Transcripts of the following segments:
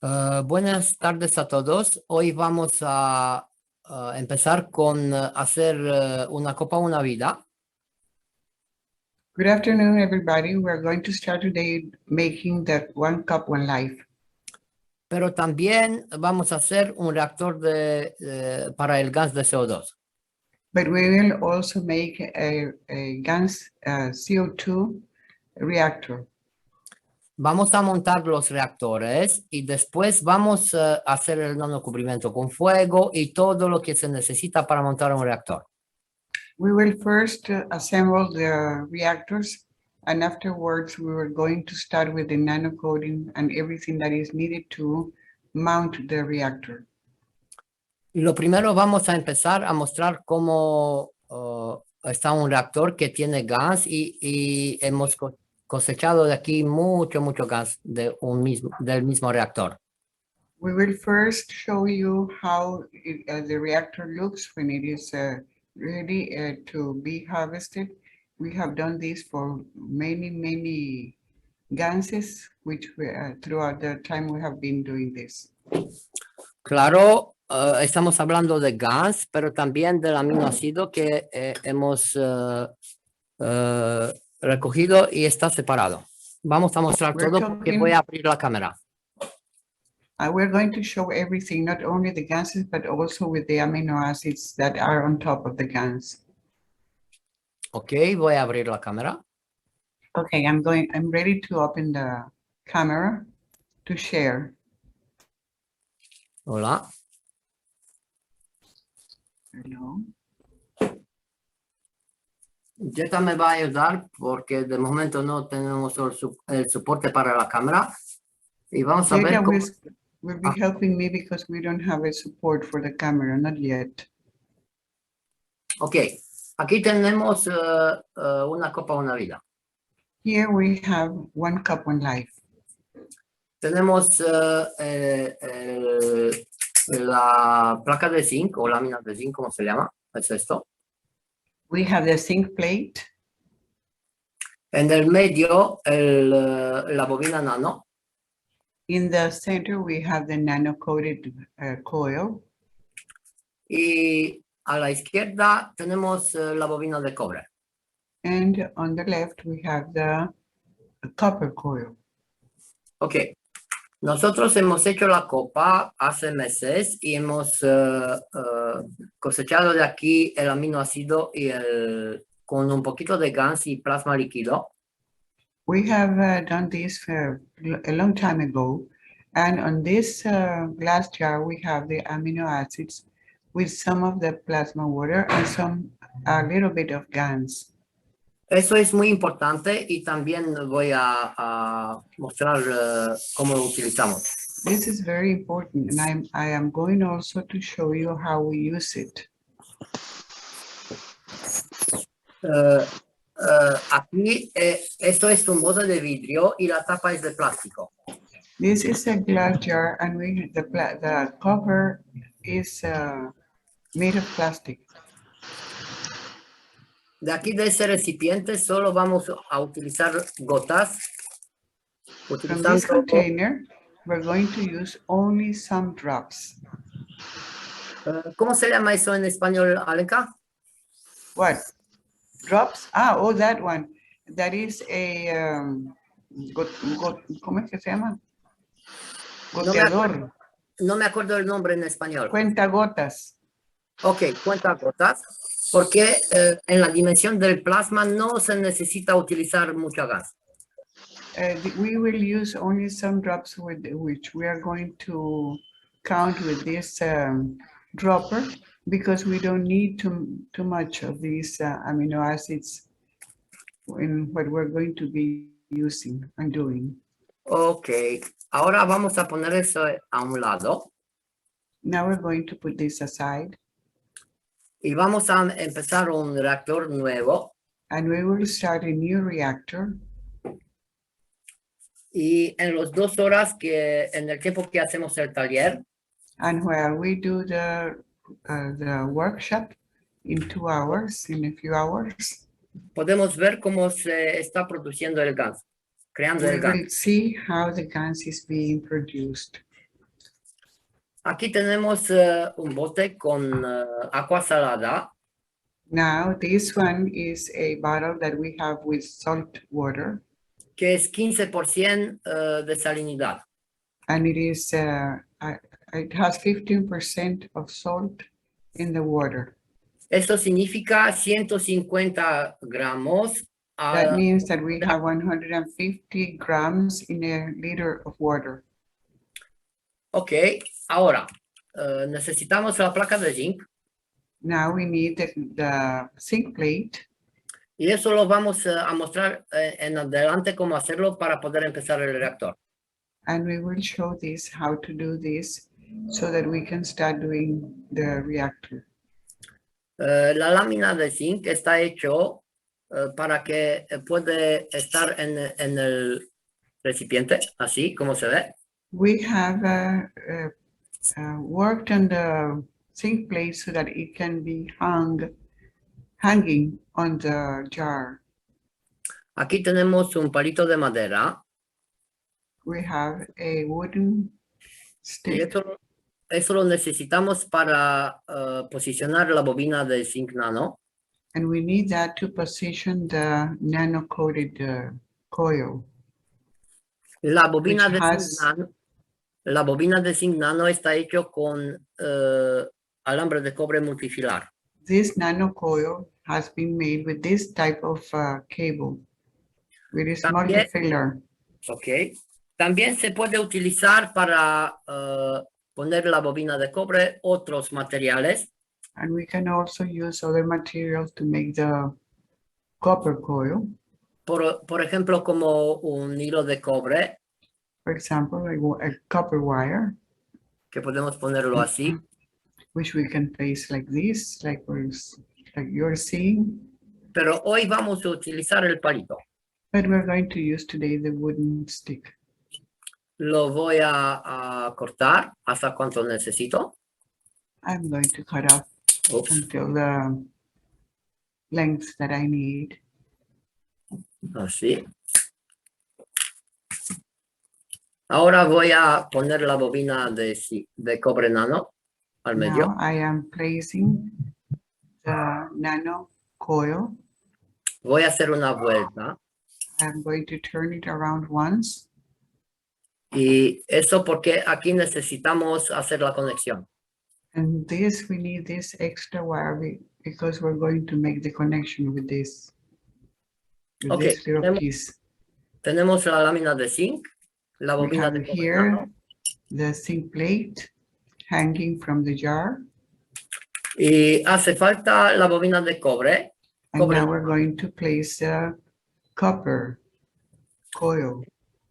Buenas tardes a todos. Hoy vamos a empezar con hacer una copa, una vida. Good afternoon, everybody. We're going to start today making that one cup, one life. Pero también vamos a hacer un reactor para el gas de CO2. But we will also make a gas CO2 reactor. Vamos a montar los reactores y después vamos a hacer el nanocubrimiento con fuego y todo lo que se necesita para montar un reactor. We will first assemble the reactors, and afterwards we were going to start with the nano coating and everything that is needed to mount the reactor. Y lo primero vamos a empezar a mostrar cómo está un reactor que tiene gas y hemos cosechado de aquí mucho gas del mismo reactor. We will first show you how the reactor looks when it is ready to be harvested. We have done this for many gases, which throughout the time we have been doing this. Claro, estamos hablando de gas, pero también del aminoácido que hemos recogido y está separado. Vamos a mostrar todo porque voy a abrir la cámara. We're going to show everything, not only the gases, but also with the amino acids that are on top of the gas. Ok, voy a abrir la cámara. Okay, I'm ready to open the camera to share. Hola. Hello. Jetta me va a ayudar porque de momento no tenemos el soporte para la cámara. Y vamos a ver cómo... will be helping me because we don't have a support for the camera, not yet. Ok, aquí tenemos una copa, una vida. Here we have one cup, one life. Tenemos la placa de zinc o lámina de zinc, ¿cómo se llama? Es esto. We have the zinc plate. En el medio, la bobina nano. In the center, we have the nano-coated coil. Y a la izquierda tenemos la bobina de cobre. And on the left, we have the copper coil. Ok. Nosotros hemos hecho la copa hace meses y hemos cosechado de aquí el aminoácido y con un poquito de gas y plasma líquido. We have done this for a long time ago. And on this glass jar, we have the amino acids with some of the plasma water and a little bit of gas. Eso es muy importante y también voy a mostrar cómo lo utilizamos. This is very important, and I am going also to show you how we use it. Aquí esto es un bote de vidrio y la tapa es de plástico. This is a glass jar, and the cover is made of plastic. De aquí de ese recipiente solo vamos a utilizar gotas. From this container, we're going to use only some drops. ¿Cómo se llama eso en español, Alenka? What? Drops? Oh, that one. That is a, ¿cómo es que se llama? Goteador. No me acuerdo el nombre en español. Cuentagotas. Ok, cuentagotas. Porque en la dimensión del plasma no se necesita utilizar mucho gas. We will use only some drops with which we are going to count with this dropper because we don't need too much of these amino acids in what we're going to be using and doing. Ok, ahora vamos a poner eso a un lado. Now we're going to put this aside. Y vamos a empezar un reactor nuevo. And we will start a new reactor. Y en las 2 horas en el tiempo que hacemos el taller. And while we do the workshop in 2 hours, in a few hours. Podemos ver cómo se está produciendo el gas, creando el gas. We will see how the gas is being produced. Aquí tenemos un bote con agua salada. Now, this one is a bottle that we have with salt water, Que es 15% de salinidad. and it has 15% of salt in the water. Esto significa 150 gramos. That means that we have 150 grams in a liter of water. Ok, ahora necesitamos la placa de zinc. Now we need the zinc plate. Y eso lo vamos a mostrar en adelante cómo hacerlo para poder empezar el reactor. And we will show this, how to do this, so that we can start doing the reactor. La lámina de zinc está hecho para que puede estar en el recipiente, así como se ve. We have worked on the zinc plate so that it can be hanging on the jar. Aquí tenemos un palito de madera. We have a wooden Y stick. eso lo necesitamos para posicionar la bobina de zinc nano. And we need that to position the nano-coated coil. La bobina de zinc nano está hecho con alambre de cobre multifilar. This nano coil has been made with this type of cable, with a multifilar. Ok. También se puede utilizar para poner la bobina de cobre otros materiales. And we can also use other materials to make the copper coil. Por ejemplo, como un hilo de cobre. For example, like a copper wire. Que podemos ponerlo así. Which we can place like this, like you're seeing. Pero hoy vamos a utilizar el palito. But we're going to use today the wooden stick. Lo voy a cortar hasta cuánto necesito. I'm going to cut off until the length that I need. Así. Ahora voy a poner la bobina de cobre nano al medio. Now I am placing the nano coil. Voy a hacer una vuelta. I'm going to turn it around once. Y eso porque aquí necesitamos hacer la conexión. And this, we need this extra wire because we're going to make the connection with this. With this little piece. Tenemos la lámina de zinc. La bobina de cobre here nano. The zinc plate hanging from the jar. Y hace falta la bobina de cobre. And now we're going to place the copper coil.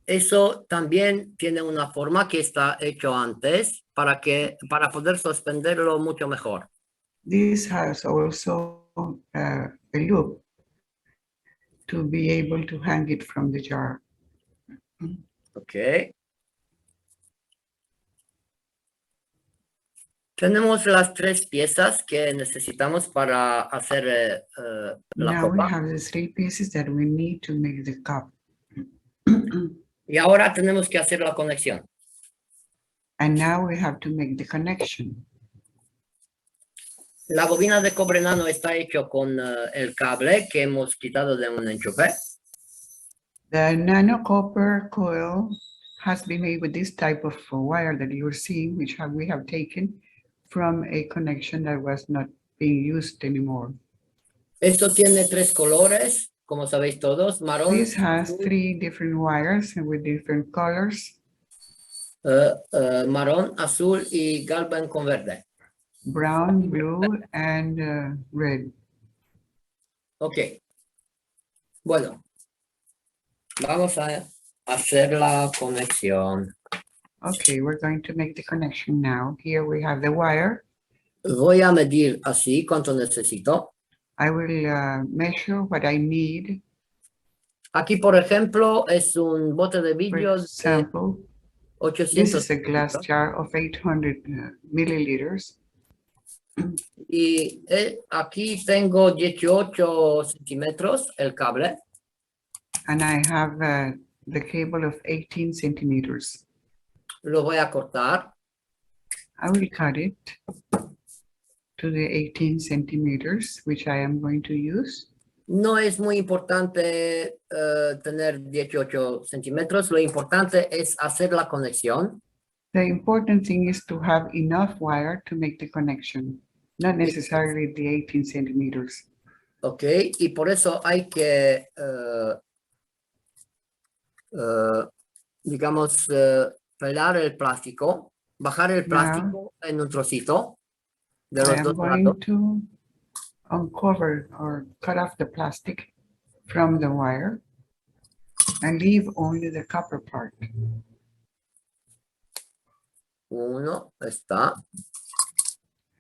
Eso también tiene una forma que está hecho antes para poder suspenderlo mucho mejor. This has also a loop to be able to hang it from the jar. Ok. Tenemos las tres piezas que necesitamos para hacer la Now we copa. have the three pieces that we need to make the cup. Y ahora tenemos que hacer la conexión. And now we have to make the connection. La bobina de cobre nano está hecho con el cable que hemos quitado de un enchufe. The nano copper coil has been made with this type of wire that you're seeing, which we have taken from a connection that was not being used anymore. Esto tiene tres colores, como sabéis todos, marrón. This has three different wires and with different colors. Marrón, azul y galvan con verde. Brown, blue, and red. Ok. Bueno. Vamos a hacer la conexión. Okay, we're going to make the connection now. Here we have the wire. Voy a medir así cuánto necesito. I will measure what I need. Aquí, por ejemplo, es un bote de vidrio de 800. This is a glass jar of 800 milliliters. Y aquí tengo 18 centímetros el cable. And I have the cable of 18 centimeters. Lo voy a cortar. I will cut it to the 18 centimeters, which I am going to use. No es muy importante tener 18 centímetros, lo importante es hacer la conexión. The important thing is to have enough wire to make the connection, not necessarily the 18 centimeters. Ok, y por eso hay que, digamos, pelar el plástico, bajar el plástico en un trocito de I los am dos going lados. to uncover or cut off the plastic from the wire and leave only the copper part. Uno está.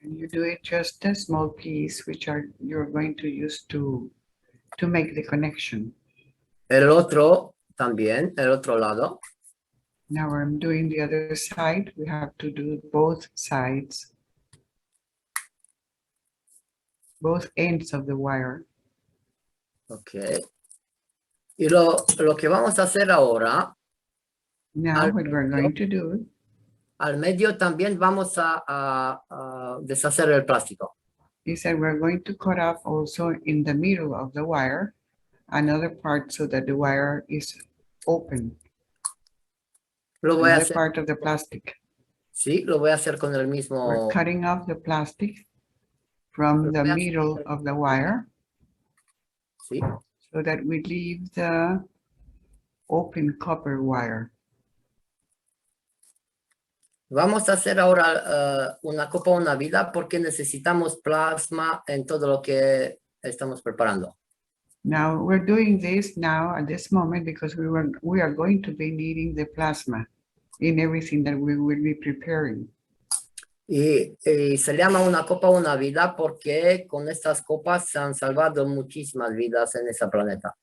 And you do it just a small piece, which you're going to use to make the connection. El otro también, el otro lado. Now I'm doing the other side. We have to do both sides, both ends of the wire. Ok. Y lo que vamos a hacer ahora, Now what we're going to do, al medio también vamos a deshacer el plástico. is that we're going to cut off also in the middle of the wire another part so that the wire is open. Lo voy a Another hacer, part of the plastic. sí, lo voy a hacer con el mismo. We're cutting off the plastic from the middle of the wire, sí. so that we leave the open copper wire. Vamos a hacer ahora una copa, una vida, porque necesitamos plasma en todo lo que estamos preparando. Now we're doing this now at this moment because we are going to be needing the plasma in everything that we will be preparing. Y se llama una copa, una vida, porque con estas copas se han salvado muchísimas vidas en ese planeta.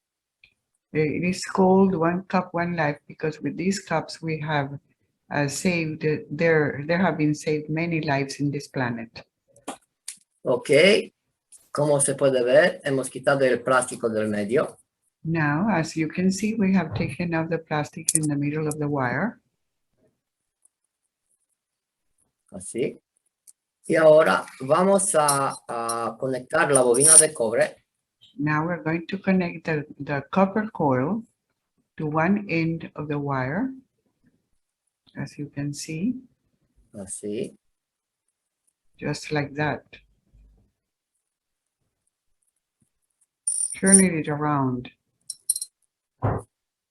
It is called One Cup, One Life because with these cups we have saved, there have been saved many lives in this planet. Ok, como se puede ver, hemos quitado el plástico del medio. Now, as you can see, we have taken out the plastic in the middle of the wire. Así. Y ahora vamos a conectar la bobina de cobre. Now we're going to connect the copper coil to one end of the wire, as you can see. Así. Just like that. Turning it around.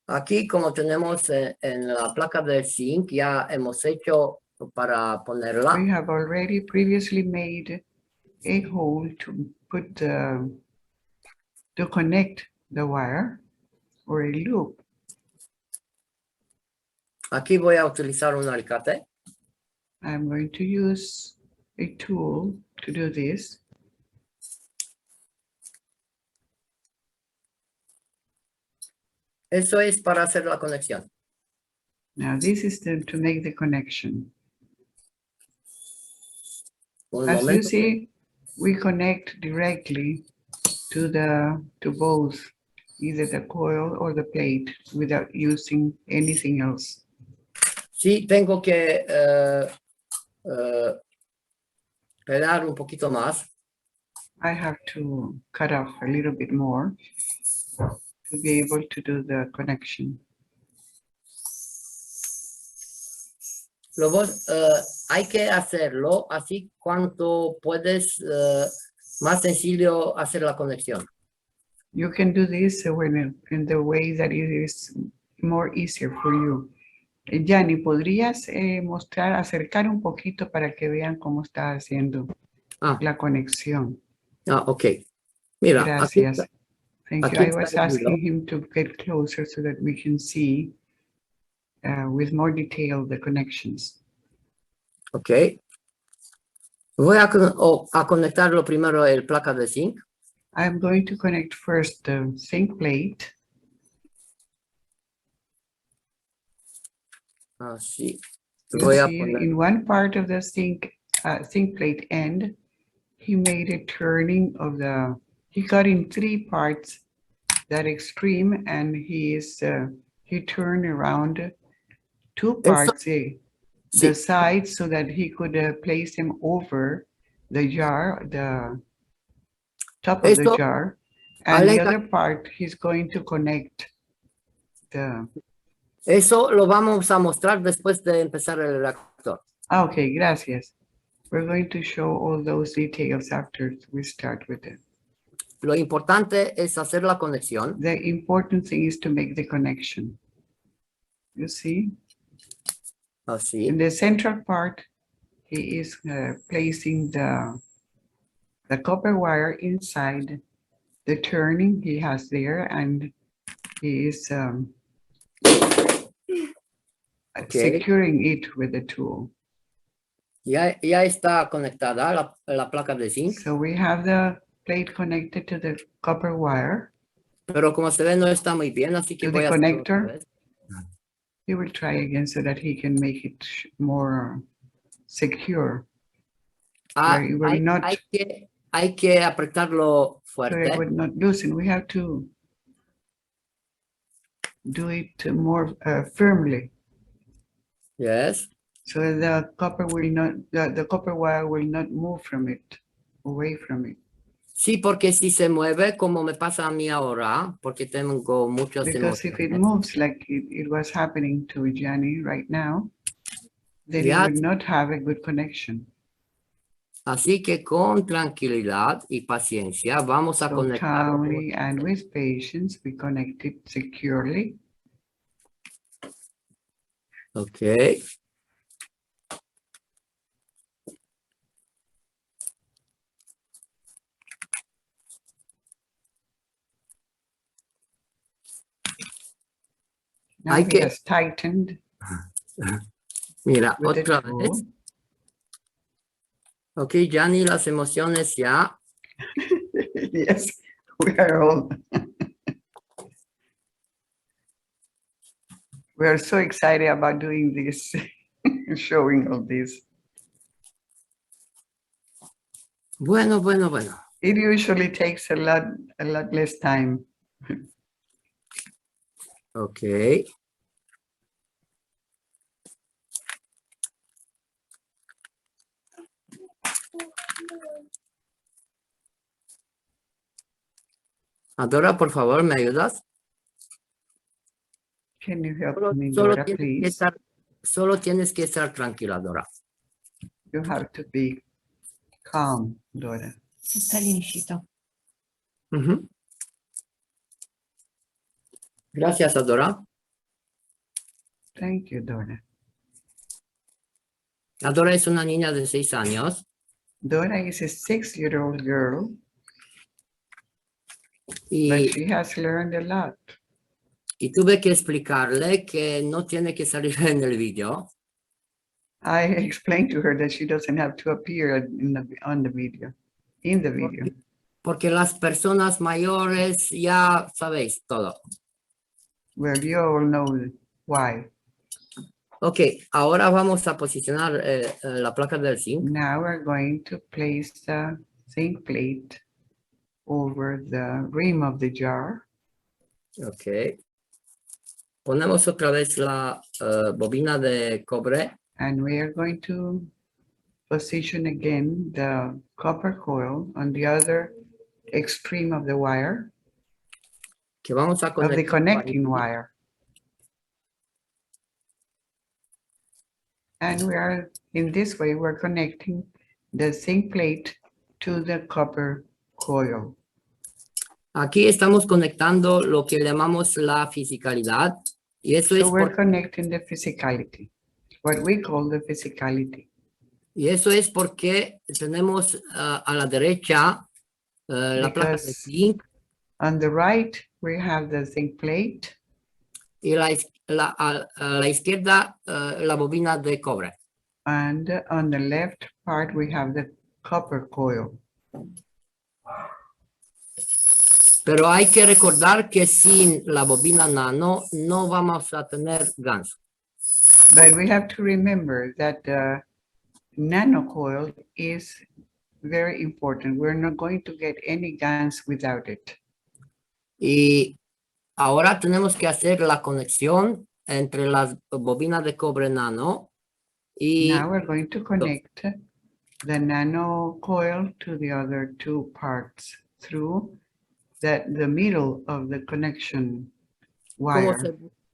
Aquí, como tenemos en la placa del zinc, ya hemos hecho para ponerla. We have already previously made a hole to put to connect the wire, or a loop. Aquí voy a utilizar un alicate. I'm going to use a tool to do this. Eso es para hacer la conexión. Now this is to make the connection. Un As you momento. see, we connect directly to both, either the coil or the plate, without using anything else. Sí, tengo que pelar un poquito más. I have to cut off a little bit more to be able to do the connection. Hay que hacerlo así cuanto puedes más sencillo hacer la conexión. You can do this in the way that it is more easier for you. Yanni, ¿podrías acercar un poquito para que vean cómo está haciendo la conexión? Ok. Mira, Gracias. Thank you. I was está asking him to get closer so that we can see with more detail the connections. Ok. Voy a conectarlo primero el placa de zinc. I'm going to connect first the zinc plate. Así. You see, in one part of the zinc plate end, he made a turning of he cut in 3 parts that extreme, and he turned around 2 parts. the sides so that he could place them over the jar, the top of the jar, and the other part he's going to connect the... Eso lo vamos a mostrar después de empezar el reactor. Okay, gracias. We're going to show all those details after we start with it. Lo importante es hacer la conexión. The important thing is to make the connection. You see? Así. In the central part, he is placing the copper wire inside the turning he has there, and he is securing it with the tool. Ya está conectada la placa de zinc. So we have the plate connected to the copper wire. Pero como se ve no está muy bien, así que voy a hacerlo otra vez. He will try again so that he can make it more secure. Hay que apretarlo fuerte. So it would not loosen. We have to do it more firmly. Yes. So the copper will not, the copper wire will not move from it, away from it. Sí, porque si se mueve, como me pasa a mí ahora, porque tengo muchas Because if it moves like it was happening to Gianni right now, then it would not have a good connection. Así que con tranquilidad y paciencia vamos a conectar. Calmly and with patience, we connect it securely. Okay. Now he has tightened. Mira, otra vez. Ok, Gianni, las emociones ya. Yes, we are all. We are so excited about doing this, showing all this. Bueno. It usually takes a lot less time. Okay. Adora, por favor, ¿me ayudas? Can you help me, Dora, please? Solo tienes que estar tranquila, Dora. You have to be calm, Dora. Está limpito. Gracias, Adora. Thank you, Dora. Adora es una niña de 6 años. Dora is a 6-year-old girl. Y but she has learned a lot. Y tuve que explicarle que no tiene que salir en el video. I explained to her that she doesn't have to appear in the video. Porque las personas mayores ya sabéis todo. Well, you all know why. Ok, ahora vamos a posicionar la placa del zinc. Now we're going to place the zinc plate over the rim of the jar. Ok. Ponemos otra vez la bobina de cobre. And we are going to position again the copper coil on the other extreme of the wire, Que vamos a of the connecting wire. And we are, in this way, we're connecting the zinc plate to the copper coil. Aquí estamos conectando lo que llamamos la fisicalidad. Y eso So we're connecting the physicality, what we call the physicality. Y eso es porque tenemos a la derecha la placa de zinc. On the right, we have the zinc plate. Y a la izquierda la bobina de cobre. And on the left part, we have the copper coil. Pero hay que recordar que sin la bobina nano no vamos a tener GANs. But we have to remember that the nano coil is very important. We're not going to get any GANs without it. Y ahora tenemos que hacer la conexión entre las bobinas de cobre nano Y Now we're going to connect the nano coil to the other two parts through the middle of the connection wire.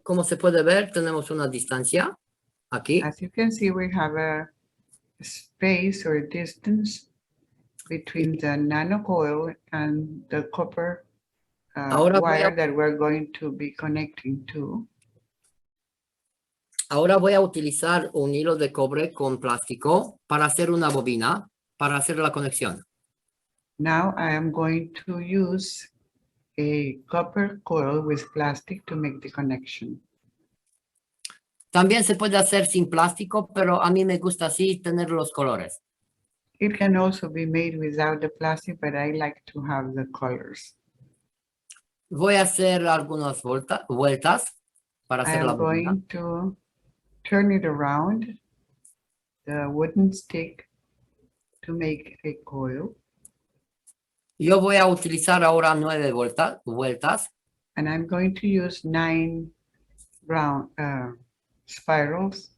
como se puede ver, tenemos una distancia aquí. As you can see, we have a space or distance between the nano coil and the copper wire that we're going to be connecting to. Ahora voy a utilizar un hilo de cobre con plástico para hacer una bobina, para hacer la conexión. Now I am going to use a copper coil with plastic to make the connection. También se puede hacer sin plástico, pero a mí me gusta así tener los colores. It can also be made without the plastic, but I like to have the colors. Voy a hacer algunas vueltas para hacer la bobina. I am going to turn it around the wooden stick to make a coil. Yo voy a utilizar ahora 9 vueltas. And I'm going to use 9 round spirals.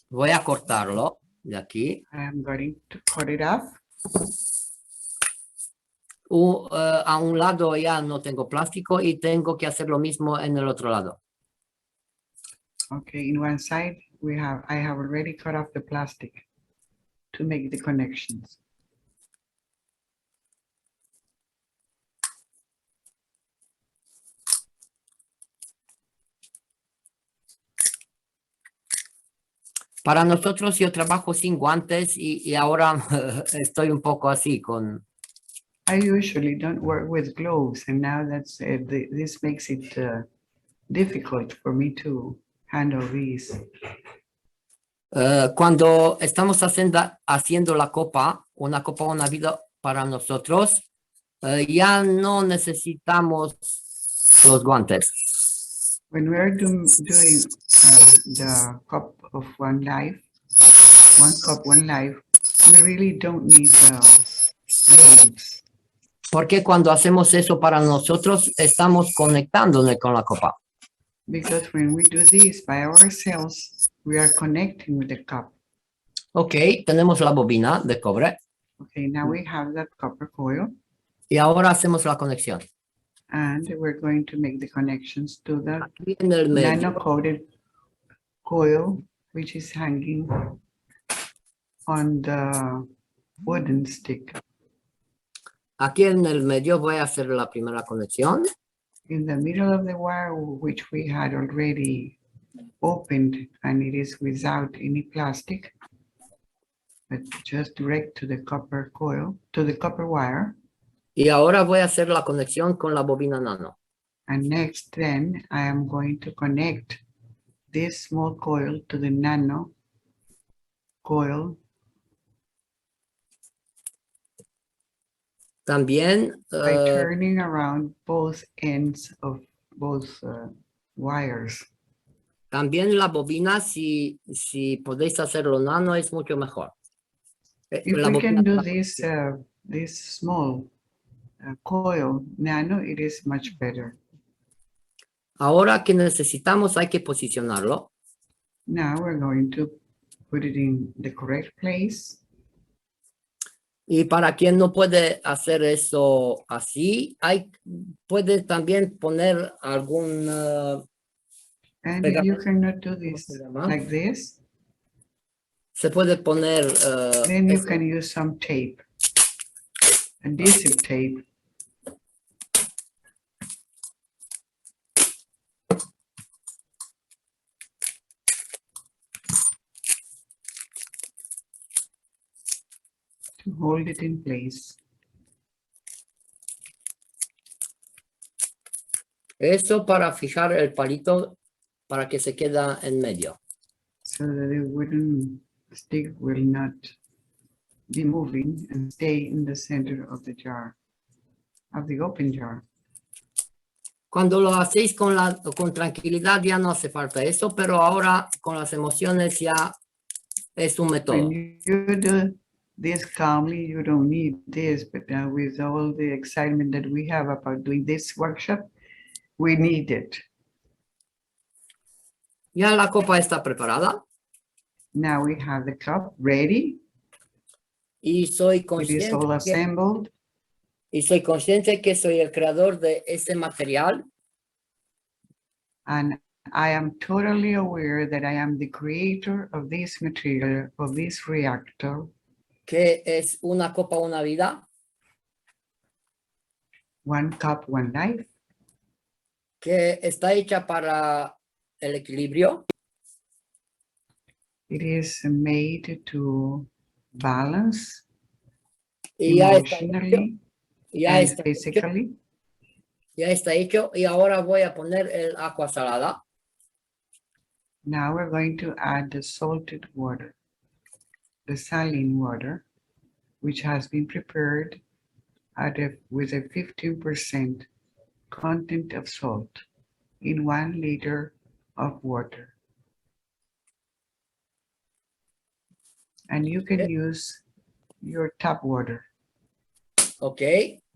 Voy a cortarlo de aquí. I am going to cut it off. A un lado ya no tengo plástico y tengo que hacer lo mismo en el otro lado. Okay, in one side I have already cut off the plastic to make the connections. Para nosotros yo trabajo sin guantes y ahora estoy un poco así con... I usually don't work with gloves, and now that's this makes it difficult for me to handle these. Cuando estamos haciendo la copa, una vida para nosotros, ya no necesitamos los guantes. When we're doing the cup of one life, one cup, one life, we really don't need the gloves. Porque cuando hacemos eso para nosotros, estamos conectándonos con la copa. Because when we do this by ourselves, we are connecting with the cup. Ok, tenemos la bobina de cobre. Okay, now we have that copper coil. Y ahora hacemos la conexión. And we're going to make the connections to the Aquí en el medio. nano-coated coil, which is hanging on the wooden stick. Aquí en el medio voy a hacer la primera conexión. In the middle of the wire, which we had already opened, and it is without any plastic, but just direct to the copper coil, to the copper wire. Y ahora voy a hacer la conexión con la bobina nano. And next, then, I am going to connect this small coil to the nano coil. También By turning around both ends of both wires. También la bobina, si podéis hacerlo nano, es mucho mejor. If we can do this, this small coil nano, it is much better. Ahora que necesitamos, hay que posicionarlo. Now we're going to put it in the correct place. Y para quien no puede hacer eso así, puede también poner algún... And if you cannot do this like this, se puede poner... then you can use some tape, adhesive tape. To hold it in place. Eso para fijar el palito para que se queda en medio. So that the wooden stick will not be moving and stay in the center of the jar, of the open jar. Cuando lo hacéis con tranquilidad ya no hace falta eso, pero ahora con las emociones ya es un método. When you do this calmly, you don't need this, but with all the excitement that we have about doing this workshop, we need it. Ya la copa está preparada. Now we have the cup ready. Y soy It is consciente all assembled. y soy consciente que soy el creador de ese material. And I am totally aware that I am the creator of this material, of this reactor. Que es una copa, una vida. One cup, one life. Que está hecha para el equilibrio. It is made to balance Y ya está emotionally and physically. Ya está hecho. Y ahora voy a poner el agua salada. Now we're going to add the salted water, the saline water, which has been prepared with a 15% content of salt in 1 liter of water. And you can use your tap water. Ok,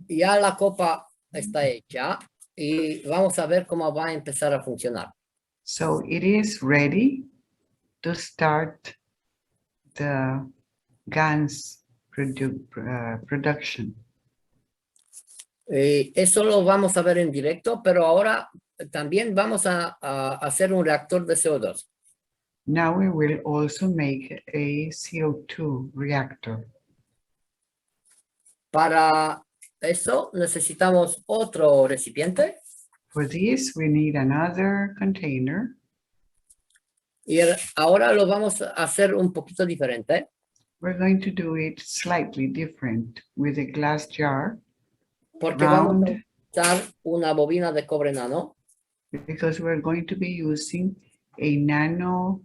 ya la copa está hecha y vamos a ver cómo va a empezar a funcionar. So it is ready to start the GANS production. Eso lo vamos a ver en directo, pero ahora también vamos a hacer un reactor de CO2. Now we will also make a CO2 reactor. Para eso necesitamos otro recipiente. For this, we need another container. Y ahora lo vamos a hacer un poquito diferente. We're going to do it slightly different with a glass jar. Porque vamos a usar una bobina de cobre nano. Because we're going to be using a nano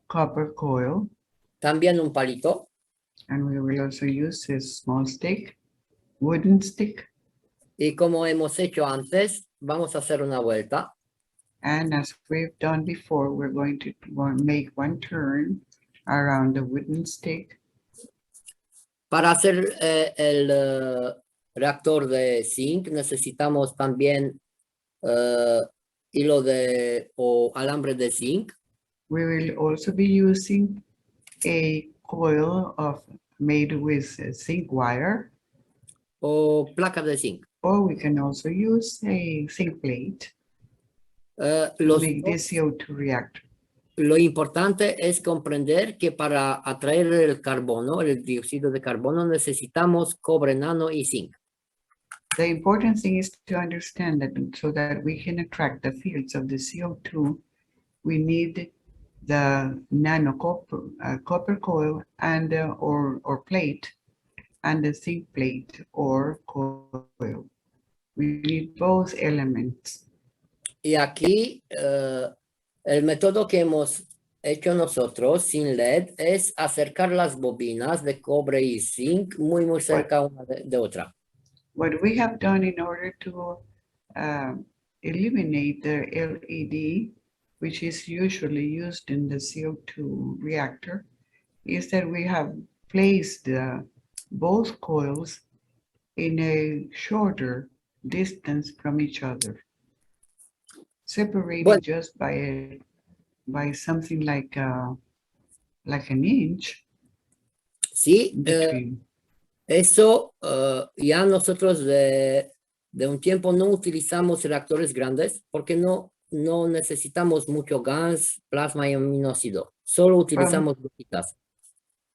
copper coil. También un palito. And we will also use a small stick, wooden stick. Y como hemos hecho antes, vamos a hacer una vuelta. And as we've done before, we're going to make one turn around the wooden stick. Para hacer el reactor de zinc necesitamos también hilo o alambre de zinc. We will also be using a coil made with zinc wire. O placa de zinc. Or we can also use a zinc plate to make this CO2 reactor. Lo importante es comprender que para atraer el carbono, el dióxido de carbono, necesitamos cobre nano y zinc. The important thing is to understand that so that we can attract the fields of the CO2, we need the nano copper coil and or plate and the zinc plate or coil. We need both elements. Y aquí el método que hemos hecho nosotros sin LED es acercar las bobinas de cobre y zinc muy cerca una de otra. What we have done in order to eliminate the LED, which is usually used in the CO2 reactor, is that we have placed both coils in a shorter distance from each other, separated just by something like an inch. Sí, eso ya nosotros de un tiempo no utilizamos reactores grandes porque no necesitamos mucho gas, plasma y aminoácido. Solo utilizamos bobitas.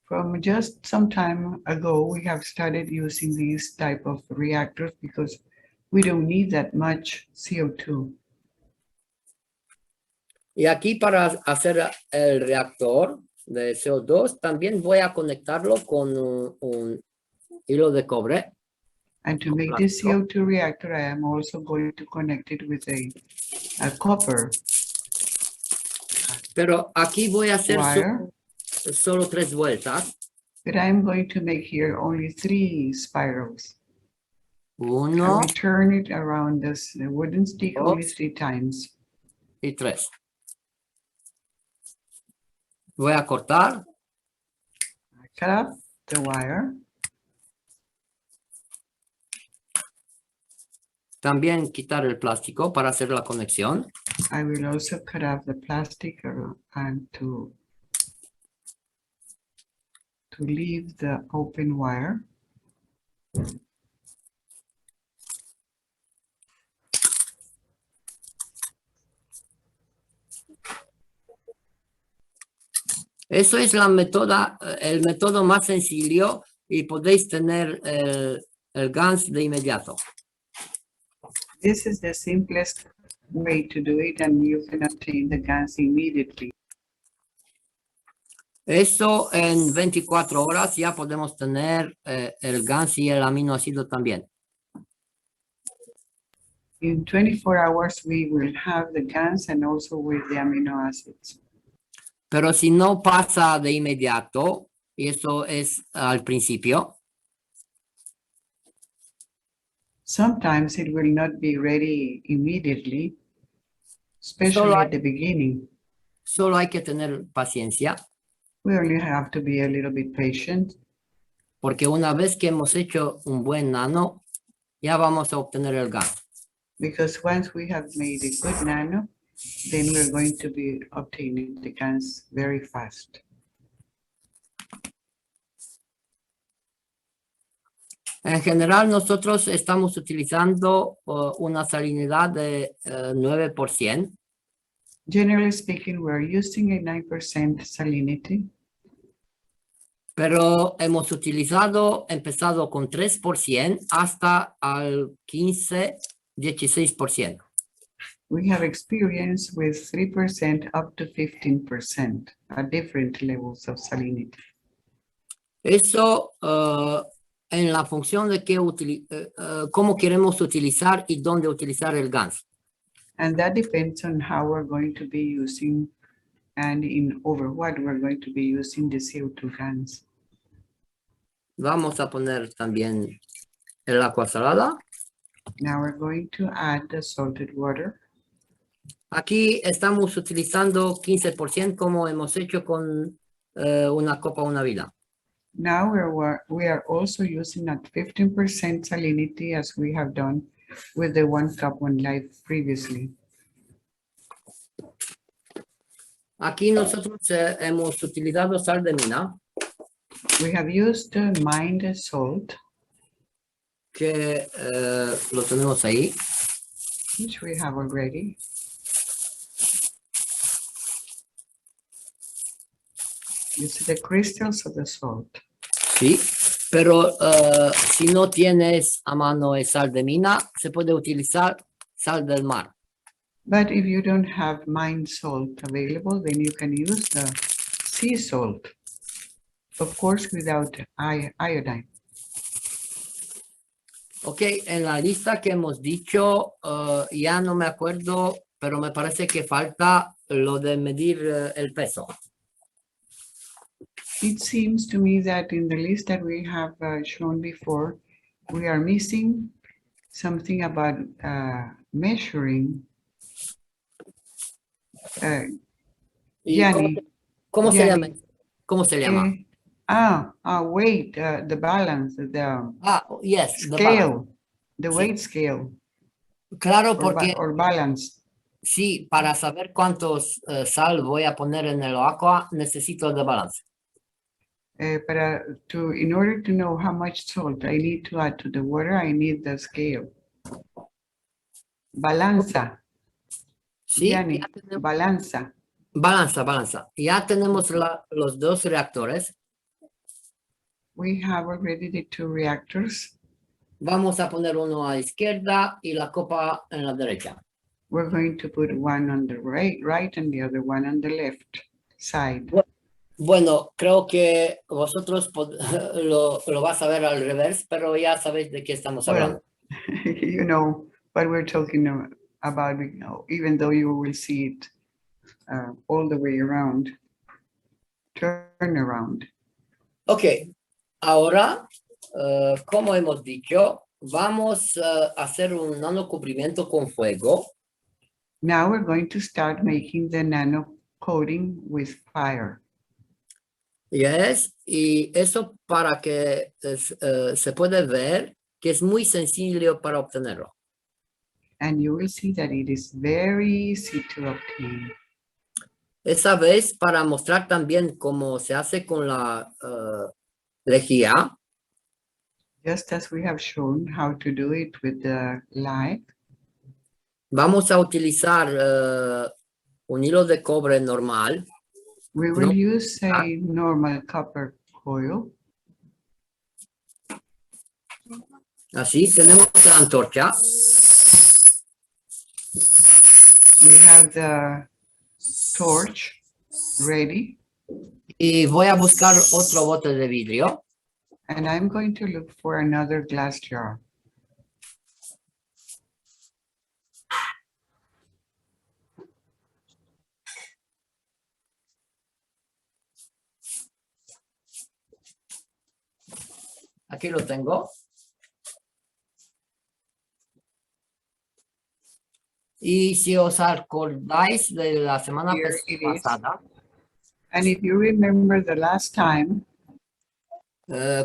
From just some time ago, we have started using these type of reactors because we don't need that much CO2. Y aquí para hacer el reactor de CO2 también voy a conectarlo con un hilo de cobre. And to make this CO2 reactor, I am also going to connect it with a copper. Pero aquí voy a hacer solo 3 vueltas. But I'm going to make here only 3 spirals. Uno. And we turn it around this wooden stick only 3 times. Y 3. Voy a cortar. I cut up the wire. También quitar el plástico para hacer la conexión. I will also cut off the plastic and to to leave the open wire. Eso es el método más sencillo y podéis tener el GANS de inmediato. This is the simplest way to do it, and you can obtain the gas immediately. Eso en 24 horas ya podemos tener el GANS y el aminoácido también. In 24 hours, we will have the gas and also with the amino acids. Pero si no pasa de inmediato, y eso es al principio, Sometimes it will not be ready immediately, especially at the beginning. solo hay que tener paciencia, We only have to be a little bit patient, porque una vez que hemos hecho un buen nano, ya vamos a obtener el GANS. because once we have made a good nano, then we're going to be obtaining the gas very fast. En general, nosotros estamos utilizando una salinidad de 9%, Generally speaking, we're using a 9% salinity, pero hemos empezado con 3% hasta al 15, 16%. we have experience with 3% up to 15% at different levels of salinity. Eso en la función de cómo queremos utilizar y dónde utilizar el GANS. And that depends on how we're going to be using and over what we're going to be using the CO2 gas. Vamos a poner también el agua salada. Now we're going to add the salted water. Aquí estamos utilizando 15% como hemos hecho con una copa, una vida. Now we are also using at 15% salinity as we have done with the 1 cup 1 life previously. Aquí nosotros hemos utilizado sal de mina. We have used mined salt, que lo tenemos ahí. which we have already. You see the crystals of the salt. Sí, pero si no tienes a mano el sal de mina, se puede utilizar sal del mar. But if you don't have mined salt available, then you can use the sea salt, of course, without iodine. Ok, en la lista que hemos dicho, ya no me acuerdo, pero me parece que falta lo de medir el peso. It seems to me that in the list that we have shown before, we are missing something about measuring. ¿Y Yanni, cómo se llama? Yanni, ¿Cómo se llama? weight, the balance, the Yes, the balance. scale, the Sí. weight scale, Claro, porque or balance. sí, para saber cuántos sal voy a poner en el agua, necesito el de balance. In order to know how much salt I need to add to the water, I need the scale. Balanza. Sí, Yanni, ya tenemos, balanza. balanza. Ya tenemos los dos reactores. We have already the 2 reactors. Vamos a poner uno a la izquierda y la copa en la derecha. We're going to put one on the right and the other one on the left side. Bueno, creo que vosotros lo vas a ver al revés, pero ya sabéis de qué estamos hablando. Well, you know what we're talking about, even though you will see it all the way around, turn around. Ok, ahora, como hemos dicho, vamos a hacer un nanocubrimiento con fuego. Now we're going to start making the nano coating with fire. Yes, y eso para que se puede ver que es muy sencillo para obtenerlo. And you will see that it is very easy to obtain. Esa vez para mostrar también cómo se hace con lejía. just as we have shown how to do it with the lye. Vamos a utilizar un hilo de cobre normal. We will use a normal copper coil. Así tenemos la antorcha. We have the torch ready. Y voy a buscar otro bote de vidrio. And I'm going to look for another glass jar. Aquí lo tengo. Y si os acordáis de la semana Here it is. pasada, And if you remember the last time,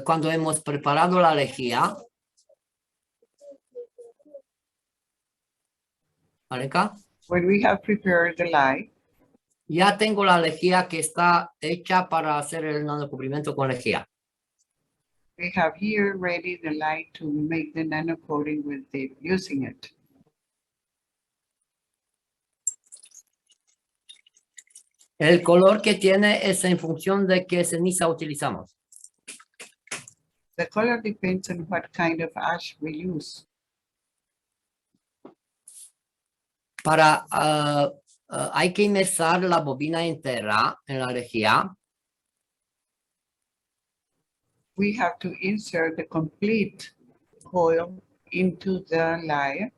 cuando hemos preparado la lejía, Marica, when we have prepared the lye, ya tengo la lejía que está hecha para hacer el nanocubrimiento con lejía. we have here ready the lye to make the nano coating with the using it. El color que tiene es en función de qué ceniza utilizamos. The color depends on what kind of ash we use. Para, hay que inmersar la bobina entera en la lejía. We have to insert the complete coil into the lye.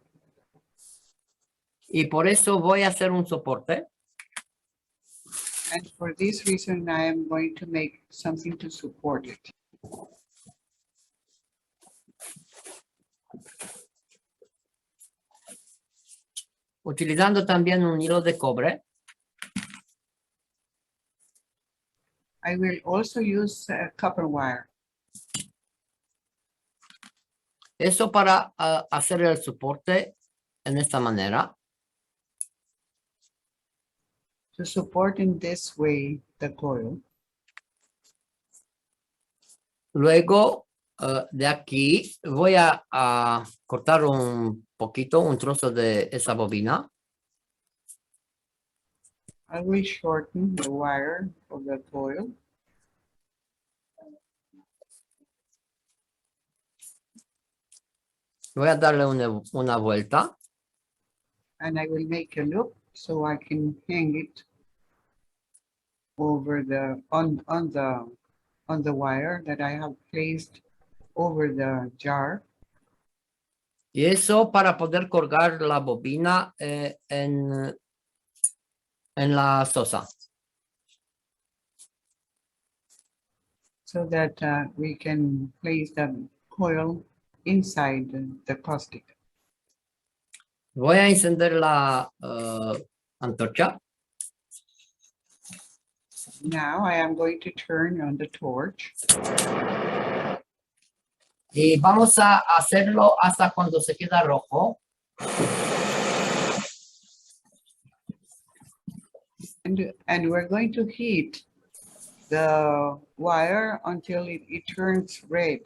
Y por eso voy a hacer un soporte. And for this reason, I am going to make something to support it. Utilizando también un hilo de cobre. I will also use copper wire. Eso para hacer el soporte en esta manera. To support in this way the coil. Luego de aquí voy a cortar un poquito, un trozo de esa bobina. I will shorten the wire of the coil. Voy a darle una vuelta. And I will make a loop so I can hang it over the on the wire that I have placed over the jar. Y eso para poder colgar la bobina en la sosa. So that we can place the coil inside the caustic. Voy a encender la antorcha. Now I am going to turn on the torch. Y vamos a hacerlo hasta cuando se queda rojo. And we're going to heat the wire until it turns red.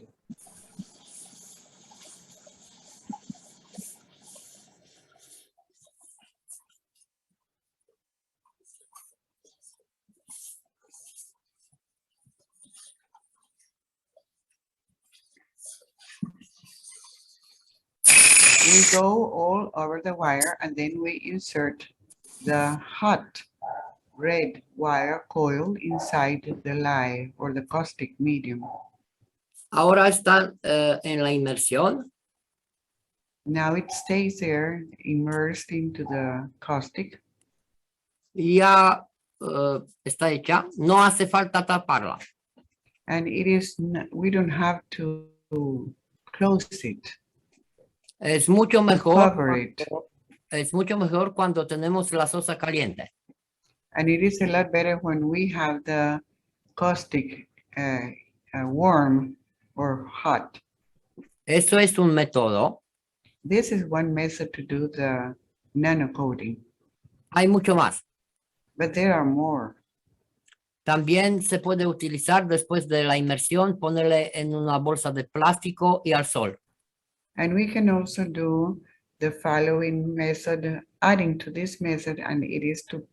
We go all over the wire and then we insert the hot red wire coil inside the lye or the caustic medium. Ahora están en la inmersión. Now it stays there immersed into the caustic. Ya está hecha. No hace falta taparla. And it is we don't have to close it. Es mucho mejor. Cover it. Es mucho mejor cuando tenemos la sosa caliente. And it is a lot better when we have the caustic warm or hot. Eso es un método. This is one method to do the nano coating. Hay mucho más. But there are more. También se puede utilizar después de la inmersión, ponerle en una bolsa de plástico y al sol. And we can also do the following method, adding to this method, and it is to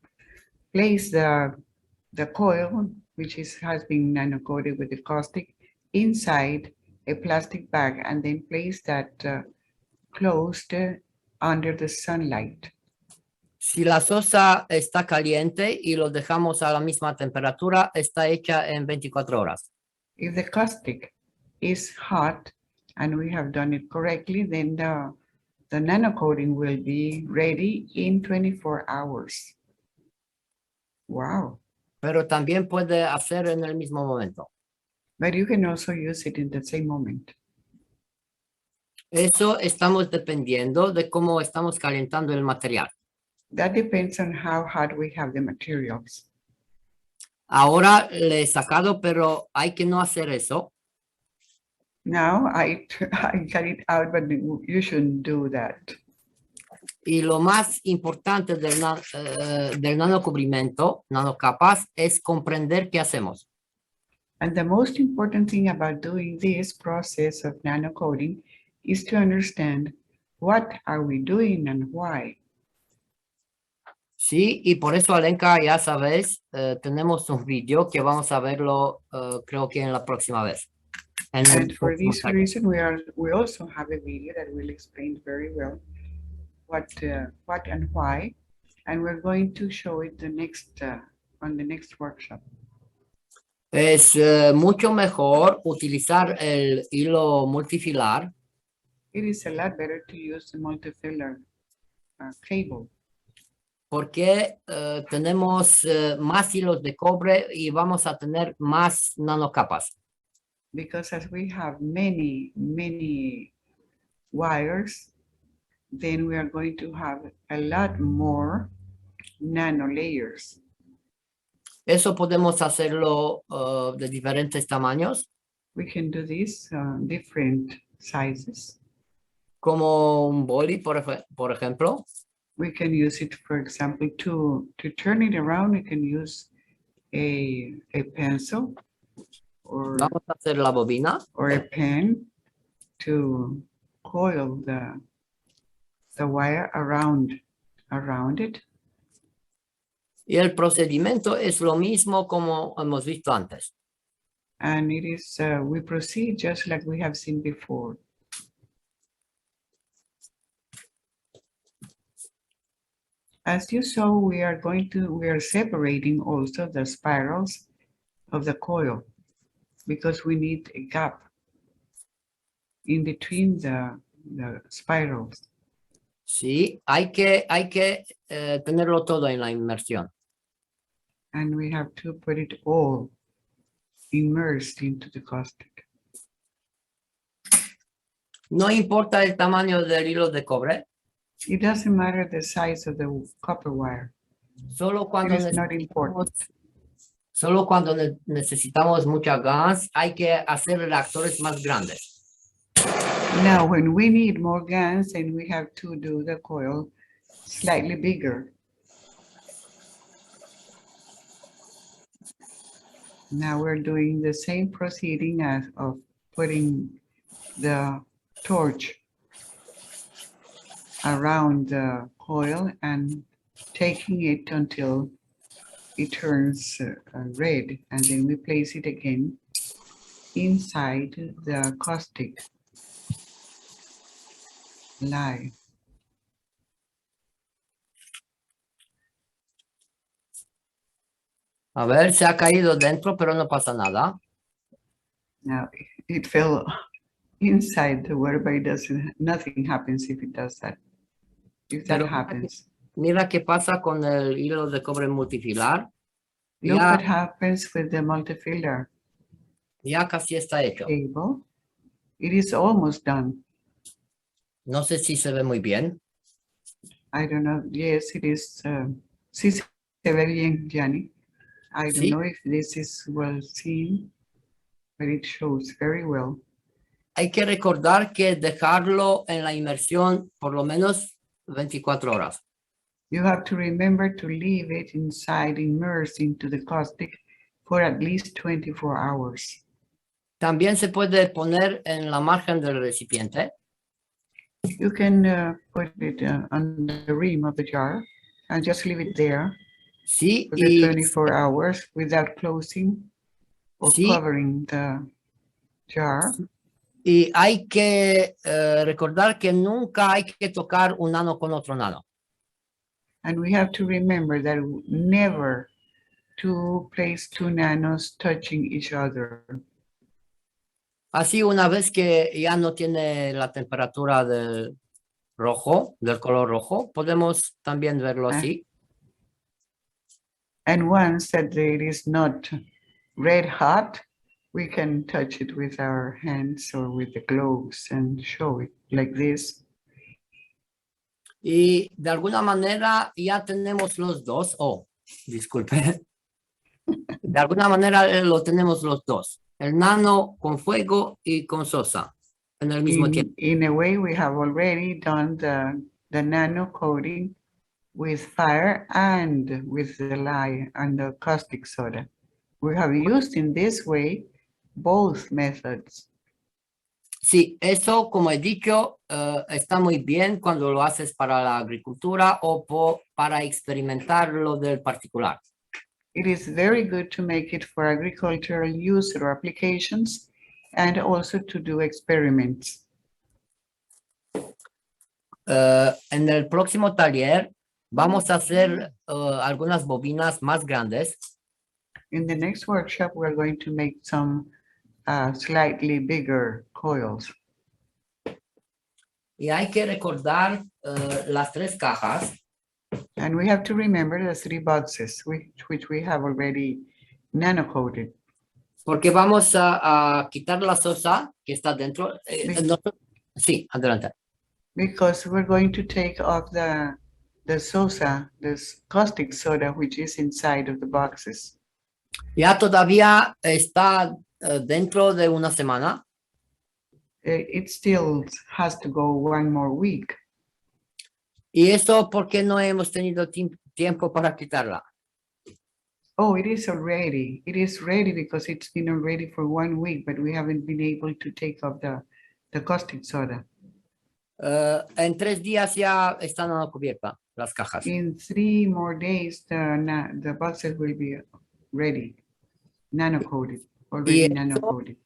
place the coil, which has been nano coated with the caustic, inside a plastic bag, and then place that closed under the sunlight. Si la sosa está caliente y lo dejamos a la misma temperatura, está hecha en 24 horas. If the caustic is hot and we have done it correctly, then the nano coating will be ready in 24 hours. Wow. Pero también puede hacer en el mismo momento. But you can also use it in the same moment. Eso estamos dependiendo de cómo estamos calentando el material. That depends on how hot we have the materials. Ahora le he sacado, pero hay que no hacer eso. Now I got it out, but you shouldn't do that. Y lo más importante del nanocubrimiento, nanocapas, es comprender qué hacemos. And the most important thing about doing this process of nano coating is to understand what are we doing and why. Sí, y por eso, Alenka, ya sabes, tenemos un video que vamos a verlo, creo que en la próxima vez. And for this reason, we also have a video that will explain very well what and why, and we're going to show it on the next workshop. Es mucho mejor utilizar el hilo multifilar. It is a lot better to use the multifilar cable. Porque tenemos más hilos de cobre y vamos a tener más nanocapas. Because as we have many wires, then we are going to have a lot more nano layers. Eso podemos hacerlo de diferentes tamaños. We can do this different sizes. Como un boli, por ejemplo. We can use it, for example, to turn it around. We can use a pencil or, Vamos a hacer la bobina. Or a pen to coil the wire around it. Y el procedimiento es lo mismo como hemos visto antes. And it is, we proceed just like we have seen before. As you saw, we are separating also the spirals of the coil because we need a gap in between the spirals. Sí, hay que tenerlo todo en la inmersión. And we have to put it all immersed into the caustic. No importa el tamaño del hilo de cobre. It doesn't matter the size of the copper wire. Solo cuando, necesitamos mucha gas, hay que hacer reactores más grandes. Now, when we need more gas, then we have to do the coil slightly bigger. Now we're doing the same proceeding as of putting the torch around the coil and taking it until it turns red, and then we place it again inside the caustic lye. A ver, se ha caído dentro, pero no pasa nada. Now it fell inside the water, but nothing happens if it does that. If that happens. Mira qué pasa con el hilo de cobre multifilar. Look what happens with the multifilar. Ya casi está hecho. Cable. It is almost done. No sé si se ve muy bien. I don't know. Yes, it is. Sí se ve bien, Gianni. I don't know if this is well seen, but it shows very well. Hay que recordar que dejarlo en la inmersión por lo menos 24 horas. You have to remember to leave it inside, immersed into the caustic for at least 24 hours. También se puede poner en la margen del recipiente. You can put it on the rim of the jar and just leave it there Sí, for the 24 hours without closing or sí, covering the jar. y hay que recordar que nunca hay que tocar un nano con otro nano. And we have to remember that never to place two nanos touching each other. Así, una vez que ya no tiene la temperatura del rojo, del color rojo, podemos también verlo así. And once that it is not red hot, we can touch it with our hands or with the gloves and show it like this. Y de alguna manera ya tenemos los dos. Oh, disculpe. De alguna manera lo tenemos los dos. El nano con fuego y con sosa en el mismo tiempo. In a way, we have already done the nano coating with fire and with the lye and the caustic soda. We have used in this way both methods. Sí, eso, como he dicho, está muy bien cuando lo haces para la agricultura o para experimentar lo del particular. It is very good to make it for agricultural use or applications and also to do experiments. En el próximo taller vamos a hacer algunas bobinas más grandes. In the next workshop, we're going to make some slightly bigger coils. Y hay que recordar las tres cajas. And we have to remember the three boxes, which we have already nano-coated. Porque vamos a quitar la sosa que está dentro. Sí, adelante. Because we're going to take off the sosa, this caustic soda, which is inside of the boxes. Ya todavía está dentro de una semana. It still has to go one more week. Y eso porque no hemos tenido tiempo para quitarla. Oh, it is already. It is ready because it's been already for 1 week, but we haven't been able to take off the caustic soda. En 3 días ya están a la cubierta las cajas. In 3 more days, the boxes will be ready, nano-coated, already nano-coated.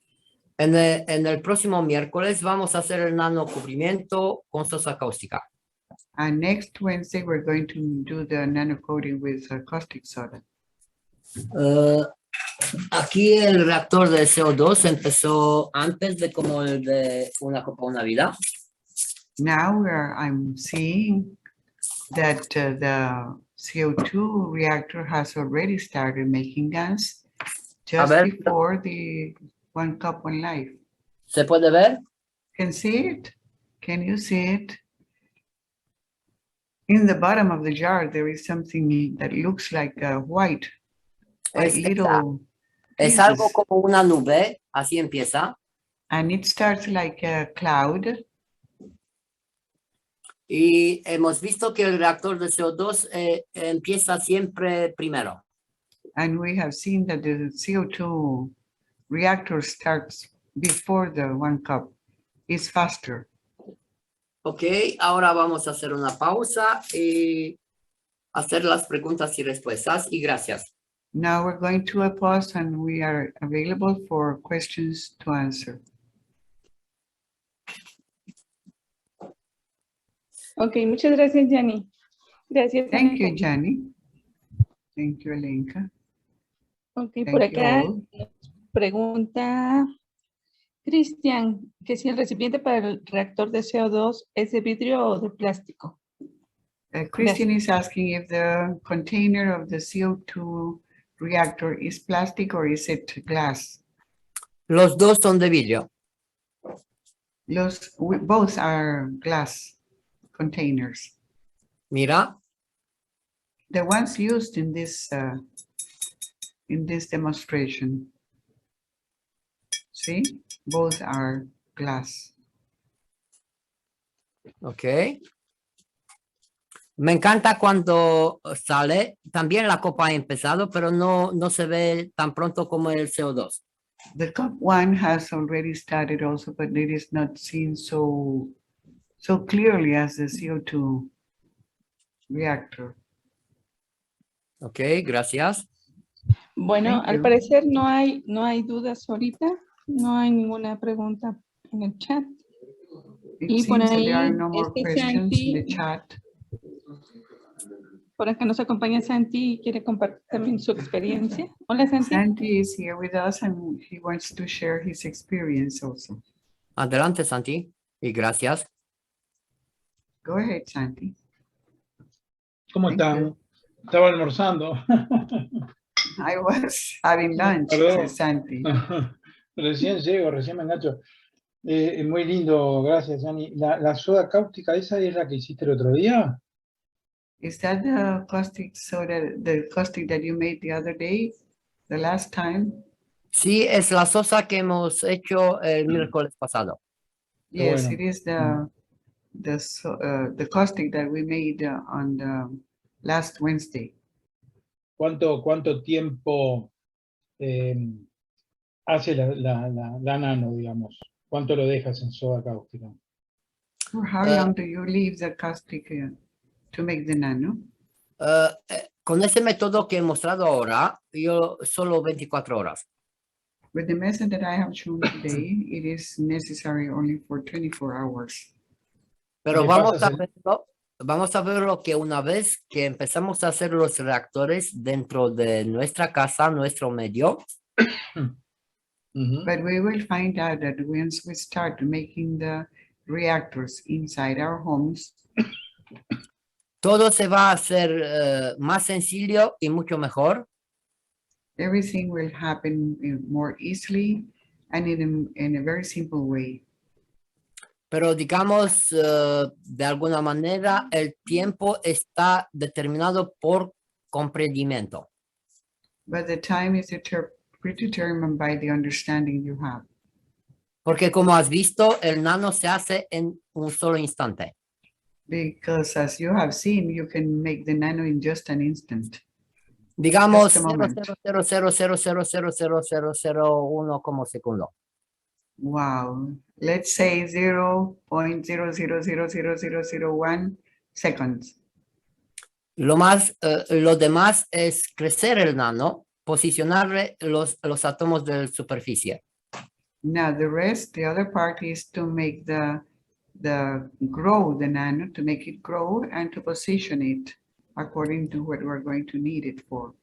En el próximo miércoles vamos a hacer el nano cubrimiento con sosa cáustica. And next Wednesday, we're going to do the nano-coating with caustic soda. Aquí el reactor de CO2 empezó antes de como el de una copa una vida. Now I'm seeing that the CO2 reactor has already started making gas just before the 1 cup 1 life. ¿Se puede ver? Can see it? Can you see it? In the bottom of the jar, there is something that looks like white little es algo como una nube, así empieza. And it starts like a cloud. Y hemos visto que el reactor de CO2 empieza siempre primero. And we have seen that the CO2 reactor starts before the 1 cup. It's faster. Ok, ahora vamos a hacer una pausa y hacer las preguntas y respuestas. Y gracias. Now we're going to a pause and we are available for questions to answer. Ok, muchas gracias, Yanni. Gracias. Thank you, Yanni. Thank you, Alenka. Ok, Thank por acá you all. pregunta Cristian, que si el recipiente para el reactor de CO2 es de vidrio o de plástico. Christian is asking if the container of the CO2 reactor is plastic or is it glass? Los dos son de vidrio. Both are glass containers. Mira. The ones used in this demonstration. See, both are glass. Ok. Me encanta cuando sale. También la copa ha empezado, pero no se ve tan pronto como el CO2. The cup one has already started also, but it is not seen so clearly as the CO2 reactor. Ok, gracias. Bueno, Thank al you. parecer no hay dudas ahorita. No hay ninguna pregunta en el chat. It Y por seems that there are ahí, no more questions in the chat. por acá nos acompaña Santi y quiere compartir también su experiencia. Hola, Santi. Santi is here with us and he wants to share his experience also. Adelante, Santi. Y gracias. Go ahead, Santi. ¿Cómo Thank están? you. Estaba almorzando. I was having lunch, Perdón. says Santi. Recién llego, recién me engancho. Muy lindo, gracias, Ani. La soda cáustica, ¿esa es la que hiciste el otro día? Is that the caustic soda, the caustic that you made the other day, the last time? Sí, es la sosa que hemos hecho el miércoles pasado. Yes, Bueno. it is the caustic that we made on the last Wednesday. ¿Cuánto tiempo hace la nano, digamos? ¿Cuánto lo dejas en soda cáustica? For how long do you leave the caustic to make the nano? Con ese método que he mostrado ahora, yo solo 24 horas. With the method that I have shown today, it is necessary only for 24 hours. Pero Le vamos pasas vamos a verlo que una vez que empezamos a hacer los reactores dentro de nuestra casa, nuestro medio, But we will find out that once we start making the reactors inside our homes, todo se va a hacer más sencillo y mucho mejor. everything will happen more easily and in a very simple way. Pero digamos, de alguna manera, el tiempo está determinado por comprendimiento. But the time is predetermined by the understanding you have. Porque como has visto, el nano se hace en un solo instante. Because as you have seen, you can make the nano in just an instant. Digamos Just a moment. 0.000000001 como segundo. Wow. Let's say 0.0000001 seconds. Lo demás es crecer el nano, posicionar los átomos de la superficie. Now the rest, the other part is to make the grow the nano, to make it grow and to position it according to what we're going to need it for.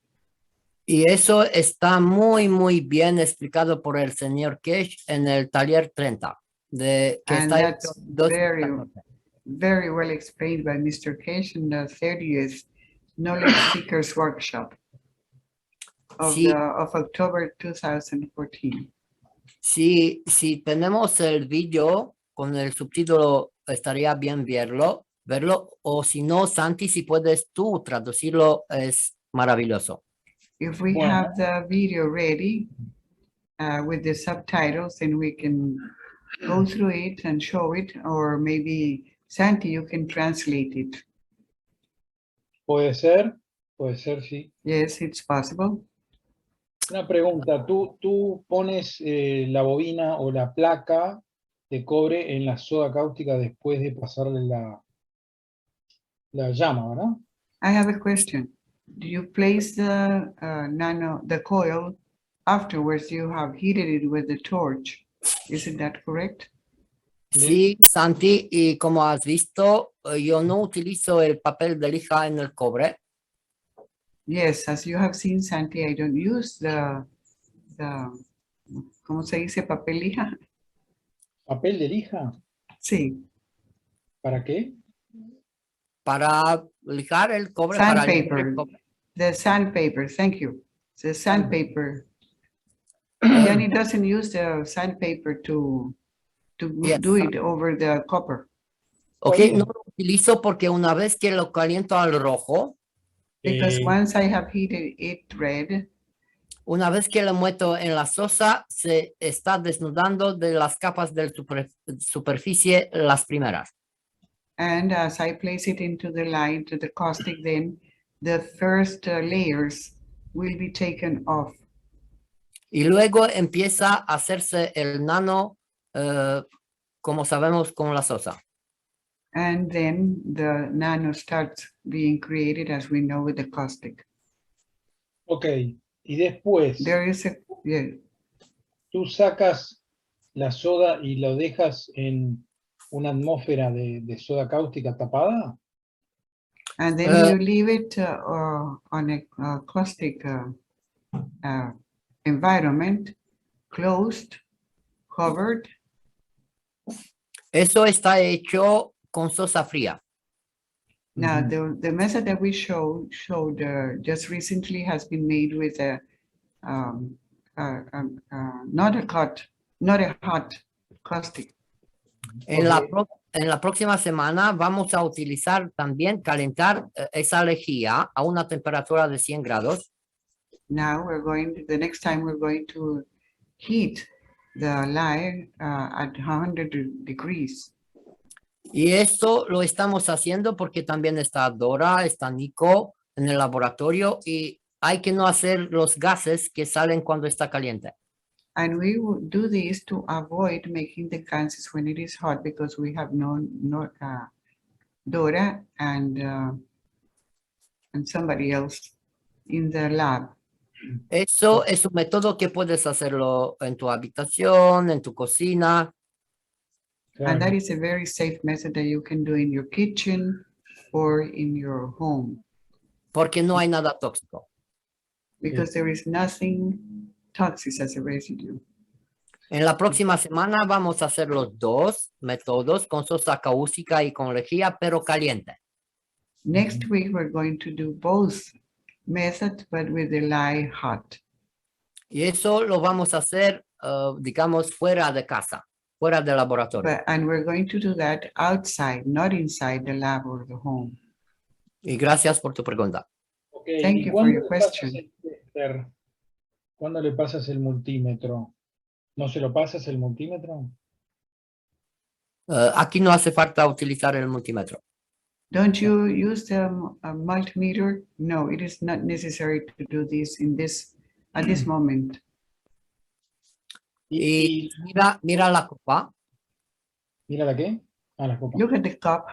Y eso está muy bien explicado por el señor Kesh en el taller 30. Que And está that's hecho 2014. very well explained by Mr. Kesh in the 30th Knowledge Seekers Workshop of Sí. of October 2014. Si tenemos el vídeo con el subtítulo, estaría bien verlo, o si no, Santi, si puedes tú traducirlo, es maravilloso. If we Bueno. have the video ready with the subtitles, then we can go through it and show it, or maybe Santi, you can translate it. Puede ser, sí. Yes, it's possible. Una pregunta, tú pones la bobina o la placa de cobre en la soda cáustica después de pasarle la llama, ¿verdad? I have a question. Do you place the the coil afterwards you have heated it with the torch? Isn't that correct? Sí, Santi, y como has visto, yo no utilizo el papel de lija en el cobre. Yes, as you have seen, Santi, I don't use the ¿cómo se dice? Papel lija. ¿Papel de lija? Sí. ¿Para qué? Para lijar el cobre. Para limpiar el Sandpaper. cobre. The sandpaper. Thank you. The sandpaper. Eh, Yanni doesn't use the sandpaper to Yes. do it over the copper. Ok, Está bien. no lo utilizo porque una vez que lo caliento al rojo, Because once I have heated it red, una vez que lo meto en la sosa, se está desnudando de las capas de superficie las primeras. And as I place it into the line, to the caustic, then the first layers will be taken off. Y luego empieza a hacerse el nano, como sabemos, con la sosa. And then the nano starts being created, as we know, with the caustic. Ok, y después There is a, yeah, tú sacas la soda y lo dejas en una atmósfera de soda cáustica tapada. and then you leave it on a caustic environment, closed, covered. Eso está hecho con sosa fría. Now, Ujú. the method that we showed just recently has been made with a not a hot caustic. En la próxima semana vamos a utilizar también calentar esa lejía a una temperatura de 100 grados. Now the next time we're going to heat the lye at 100 degrees. Y esto lo estamos haciendo porque también está Dora, está Nico en el laboratorio y hay que no hacer los gases que salen cuando está caliente. And we would do this to avoid making the gases when it is hot, because we have Dora and somebody else in the lab. Eso es un método que puedes hacerlo en tu habitación, en tu cocina. And that Claro. is a very safe method that you can do in your kitchen or in your home, Porque no hay nada tóxico. because there is nothing toxic as a residue. En la próxima semana vamos a hacer los dos métodos con sosa cáustica y con lejía, pero caliente. Next week, we're going to do both methods, but with the lye hot. Y eso lo vamos a hacer, digamos, fuera de casa, fuera del laboratorio. And we're going to do that outside, not inside the lab or the home. Y gracias por tu pregunta. Ok, Thank ¿y you for cuándo your le pasas question. el tester? ¿Cuándo le pasas el multímetro? ¿No se lo pasas el multímetro? Aquí no hace falta utilizar el multímetro. Don't you use the multimeter? No, it is not necessary to do this at this moment. Y mira la copa. ¿Mira la qué? Ah, la copa. Look at the cup.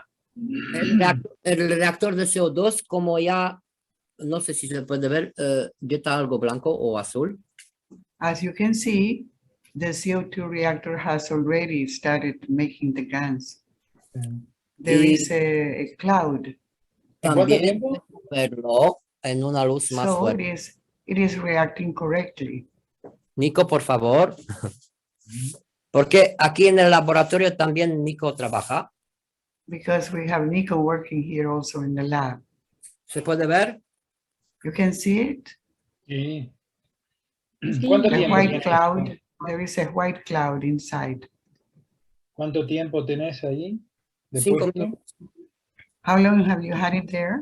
El reactor de CO2, como ya, no sé si se puede ver, ya está algo blanco o azul. As you can see, the CO2 reactor has already started making the gas. There is a cloud. ¿En cuánto También tiempo? verlo en una luz más So fuerte. it is reacting correctly. Nico, por favor. Porque aquí en el laboratorio también Nico trabaja. Because we have Nico working here also in the lab. ¿Se puede ver? You can see it. Sí. Sí. ¿Cuánto The tiempo white tenés? cloud. There is a white cloud inside. ¿Cuánto tiempo tenés ahí? de 5 puesto? minutos. How long have you had it there?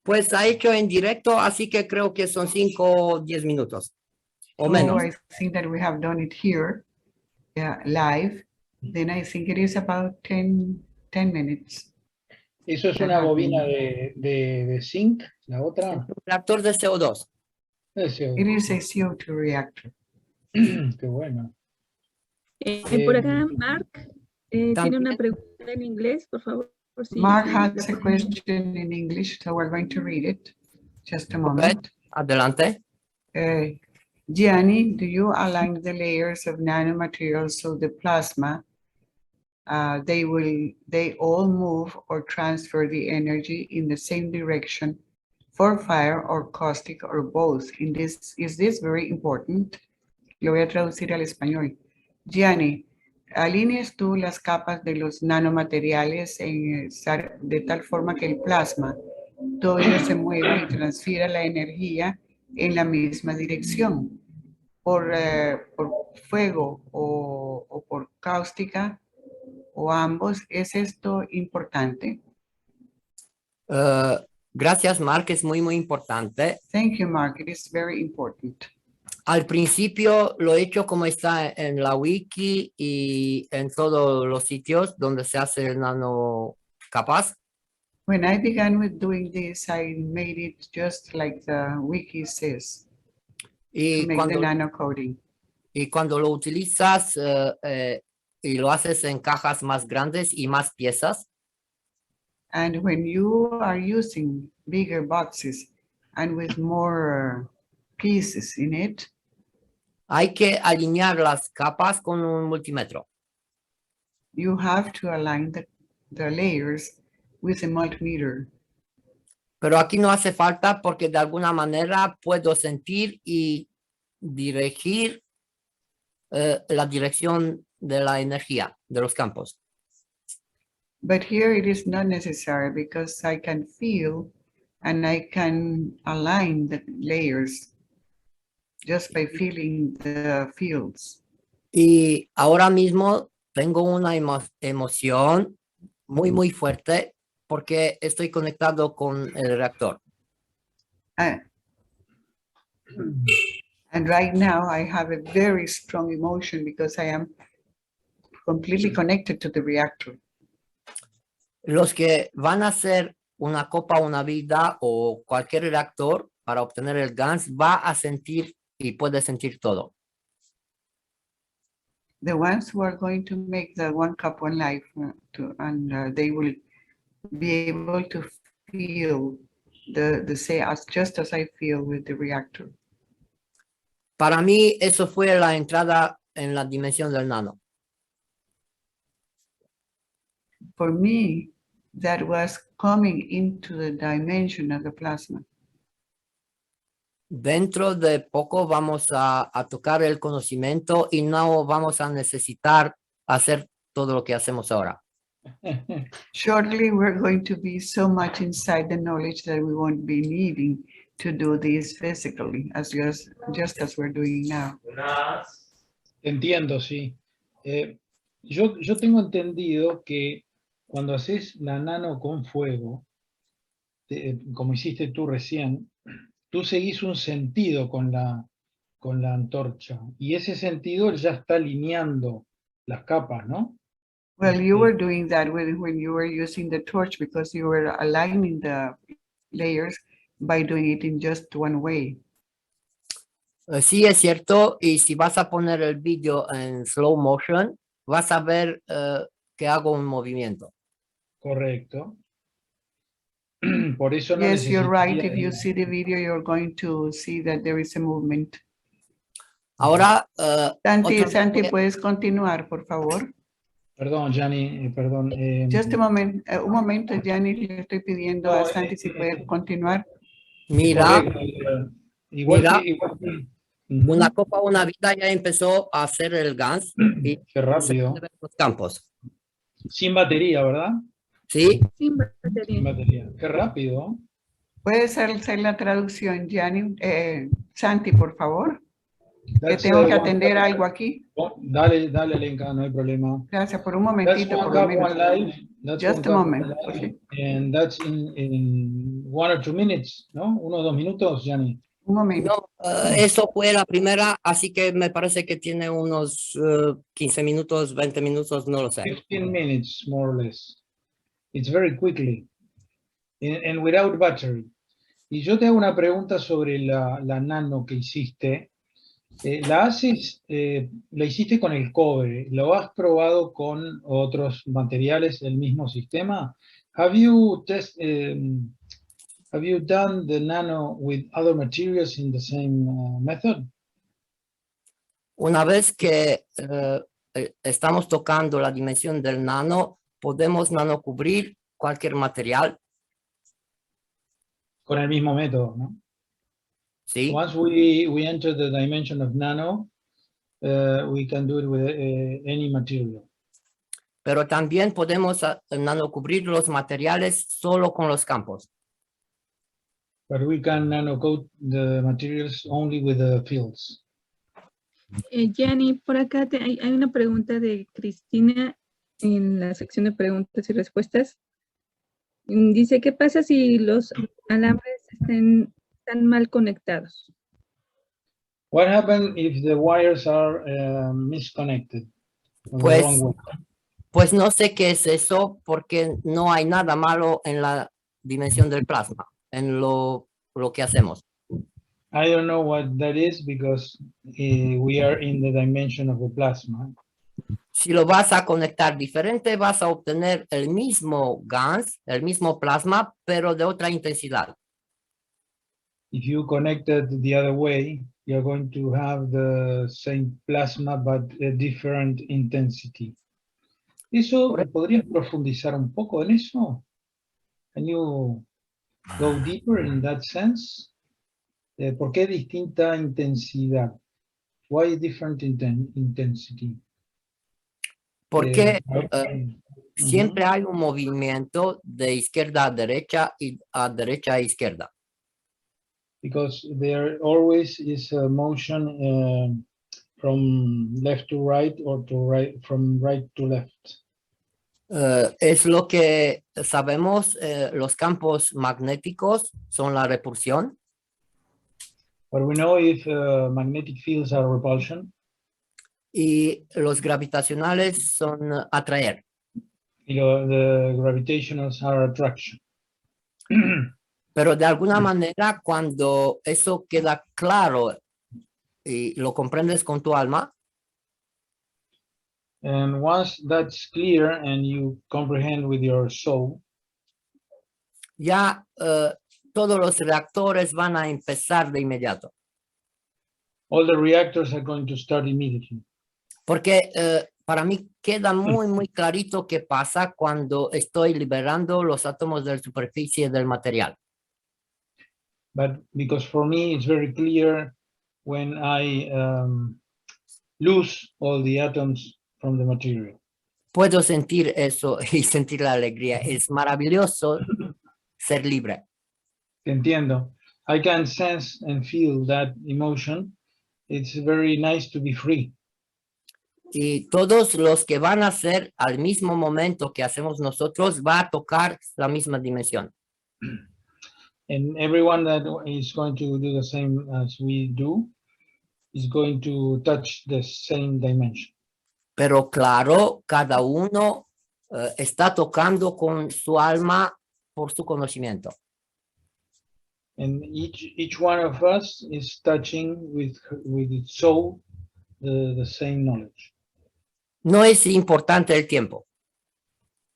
Pues ha hecho en directo, así que creo que son 5 o 10 minutos. O Oh, menos. I think that we have done it here, live. Then I think it is about 10 minutes. ¿Eso es una bobina de zinc? ¿La otra? Reactor de CO2. Ese. It is a CO2 reactor. Qué bueno. Por acá, Mark, tiene también- una pregunta en inglés, por favor. por si- Mark has a question in English, so we're going to read it. Just a moment. Adelante. Gianni, do you align the layers of nanomaterials so the plasma, they all move or transfer the energy in the same direction for fire or caustic or both? Is this very important? Lo voy a traducir al español. Gianni, ¿alineas tú las capas de los nanomateriales de tal forma que el plasma, todo ello se mueve y transfiera la energía en la misma dirección? Por fuego o por cáustica o ambos, ¿es esto importante? Gracias, Mark. Es muy, muy importante. Thank you, Mark. It is very important. Al principio lo he hecho como está en la wiki y en todos los sitios donde se hace el nano capaz. When I began with doing this, I made it just like the wiki says, to Y make the nano coating. cuando lo utilizas y lo haces en cajas más grandes y más piezas, And when you are using bigger boxes and with more pieces in it, hay que alinear las capas con un multímetro. you have to align the layers with a multimeter. Pero aquí no hace falta porque de alguna manera puedo sentir y dirigir la dirección de la energía de los campos. But here it is not necessary because I can feel and I can align the layers just by feeling the fields. Y ahora mismo tengo una emoción muy fuerte porque estoy conectado con el reactor. And right now I have a very strong emotion because I am completely connected to the reactor. Los que van a hacer una copa, una vida o cualquier reactor para obtener el gas va a sentir y puede sentir todo. The ones who are going to make the one cup, one life, they will be able to feel the say as just as I feel with the reactor. Para mí eso fue la entrada en la dimensión del nano. For me, that was coming into the dimension of the plasma. Dentro de poco vamos a tocar el conocimiento y no vamos a necesitar hacer todo lo que hacemos ahora. Shortly, we're going to be so much inside the knowledge that we won't be needing to do this physically, as just as we're doing now. Entiendo, sí. Yo tengo entendido que cuando haces la nano con fuego, como hiciste tú recién, tú seguís un sentido con la antorcha y ese sentido ya está alineando las capas, ¿no? Well, you were doing that when you were using the torch because you were aligning the layers by doing it in just one way. Sí, es cierto, y si vas a poner el vídeo en slow motion, vas a ver que hago un movimiento. Correcto. Por eso no Yes, you're right. necesitaría If you see the video, you're going to see that there is a movement. Ahora, Santi, ¿puedes continuar, por favor? Perdón, Gianni, perdón. Just a moment, un momento, Gianni, le estoy pidiendo a Santi si puede continuar. mira, Correcto, igual mira, que una copa, una vida ya empezó a hacer el gas y qué rápido. se ven los campos. Sin batería, ¿verdad? Sí, Sin Sin batería. batería. Qué rápido. ¿Puedes hacer la traducción, Gianni? Santi, por favor. Que That's, tengo que one atender cup. algo aquí. Dale, Lenka, no hay problema. Gracias, por un That's momentito, one por lo cup, menos. one life. That's Just one a cup, moment, one life. okay. And that's in 1 or 2 minutes, ¿no? 1 o 2 minutos, Gianni. Un momento. no, eso fue la primera, así que me parece que tiene unos 15 minutos, 20 minutos, no lo sé. 15 minutes, more or less. It's very quickly. And without battery. Y yo te hago una pregunta sobre la nano que hiciste. La hiciste con el cobre. ¿Lo has probado con otros materiales del mismo sistema? Have you done the nano with other materials in the same method? Una vez que estamos tocando la dimensión del nano, podemos nanocubrir cualquier material. Con el mismo método, ¿no? Sí, Once we enter the dimension of nano, we can do it with any material. pero también podemos nanocubrir los materiales solo con los campos. But we can nano coat the materials only with the fields. Gianni, por acá hay una pregunta de Cristina en la sección de preguntas y respuestas. Dice, ¿qué pasa si los alambres están mal conectados? What happens if the wires are misconnected? On the Pues, wrong way? pues no sé qué es eso porque no hay nada malo en la dimensión del plasma, en lo que hacemos. I don't know what that is because we are in the dimension of the plasma. Si lo vas a conectar diferente, vas a obtener el mismo GANS, el mismo plasma, pero de otra intensidad. If you connect it the other way, you're going to have the same plasma but a different intensity. ¿Eso podrías profundizar un poco en eso? Can you go deeper in that sense? ¿Por qué distinta intensidad? Why different intensity? Porque Ujú. siempre hay un movimiento de izquierda a derecha y a derecha a izquierda. Because there always is a motion from left to right or from right to left. Es lo que sabemos, los campos magnéticos son la repulsión. But we know if magnetic fields are repulsion. Y los gravitacionales son atraer. Y the gravitationals are attraction. Pero de alguna manera, cuando eso queda claro y lo comprendes con tu alma, And once that's clear and you comprehend with your soul, ya todos los reactores van a empezar de inmediato. all the reactors are going to start immediately. Porque para mí queda muy clarito qué pasa cuando estoy liberando los átomos de la superficie del material. But because for me, it's very clear when I lose all the atoms from the material. Puedo sentir eso y sentir la alegría. Es maravilloso ser libre. Entiendo. I can sense and feel that emotion. It's very nice to be free. Y todos los que van a hacer al mismo momento que hacemos nosotros va a tocar la misma dimensión. And everyone that is going to do the same as we do is going to touch the same dimension. Pero claro, cada uno está tocando con su alma por su conocimiento. And each one of us is touching with its soul the same knowledge. No es importante el tiempo.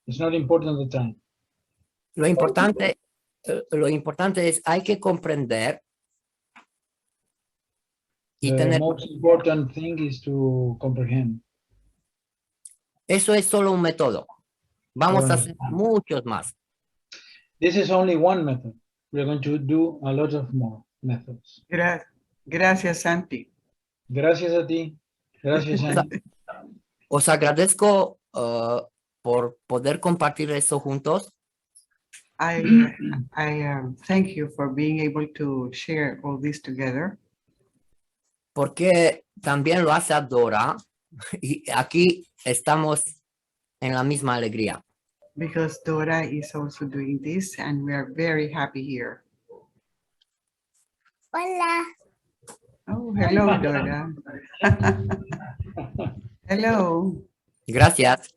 It's not important the time. Lo importante es hay que comprender y The tener. most important thing is to comprehend. Eso es solo un método. Vamos a hacer muchos más. This is only one method. We're going to do a lot of more methods. Gracias, Santi. Gracias a ti. Gracias, Andy. Os agradezco por poder compartir eso juntos. I thank you for being able to share all this together. Porque también lo hace Dora y aquí estamos en la misma alegría. Because Dora is also doing this and we are very happy here. Hola. Oh, hello, Dora. Hello. Gracias.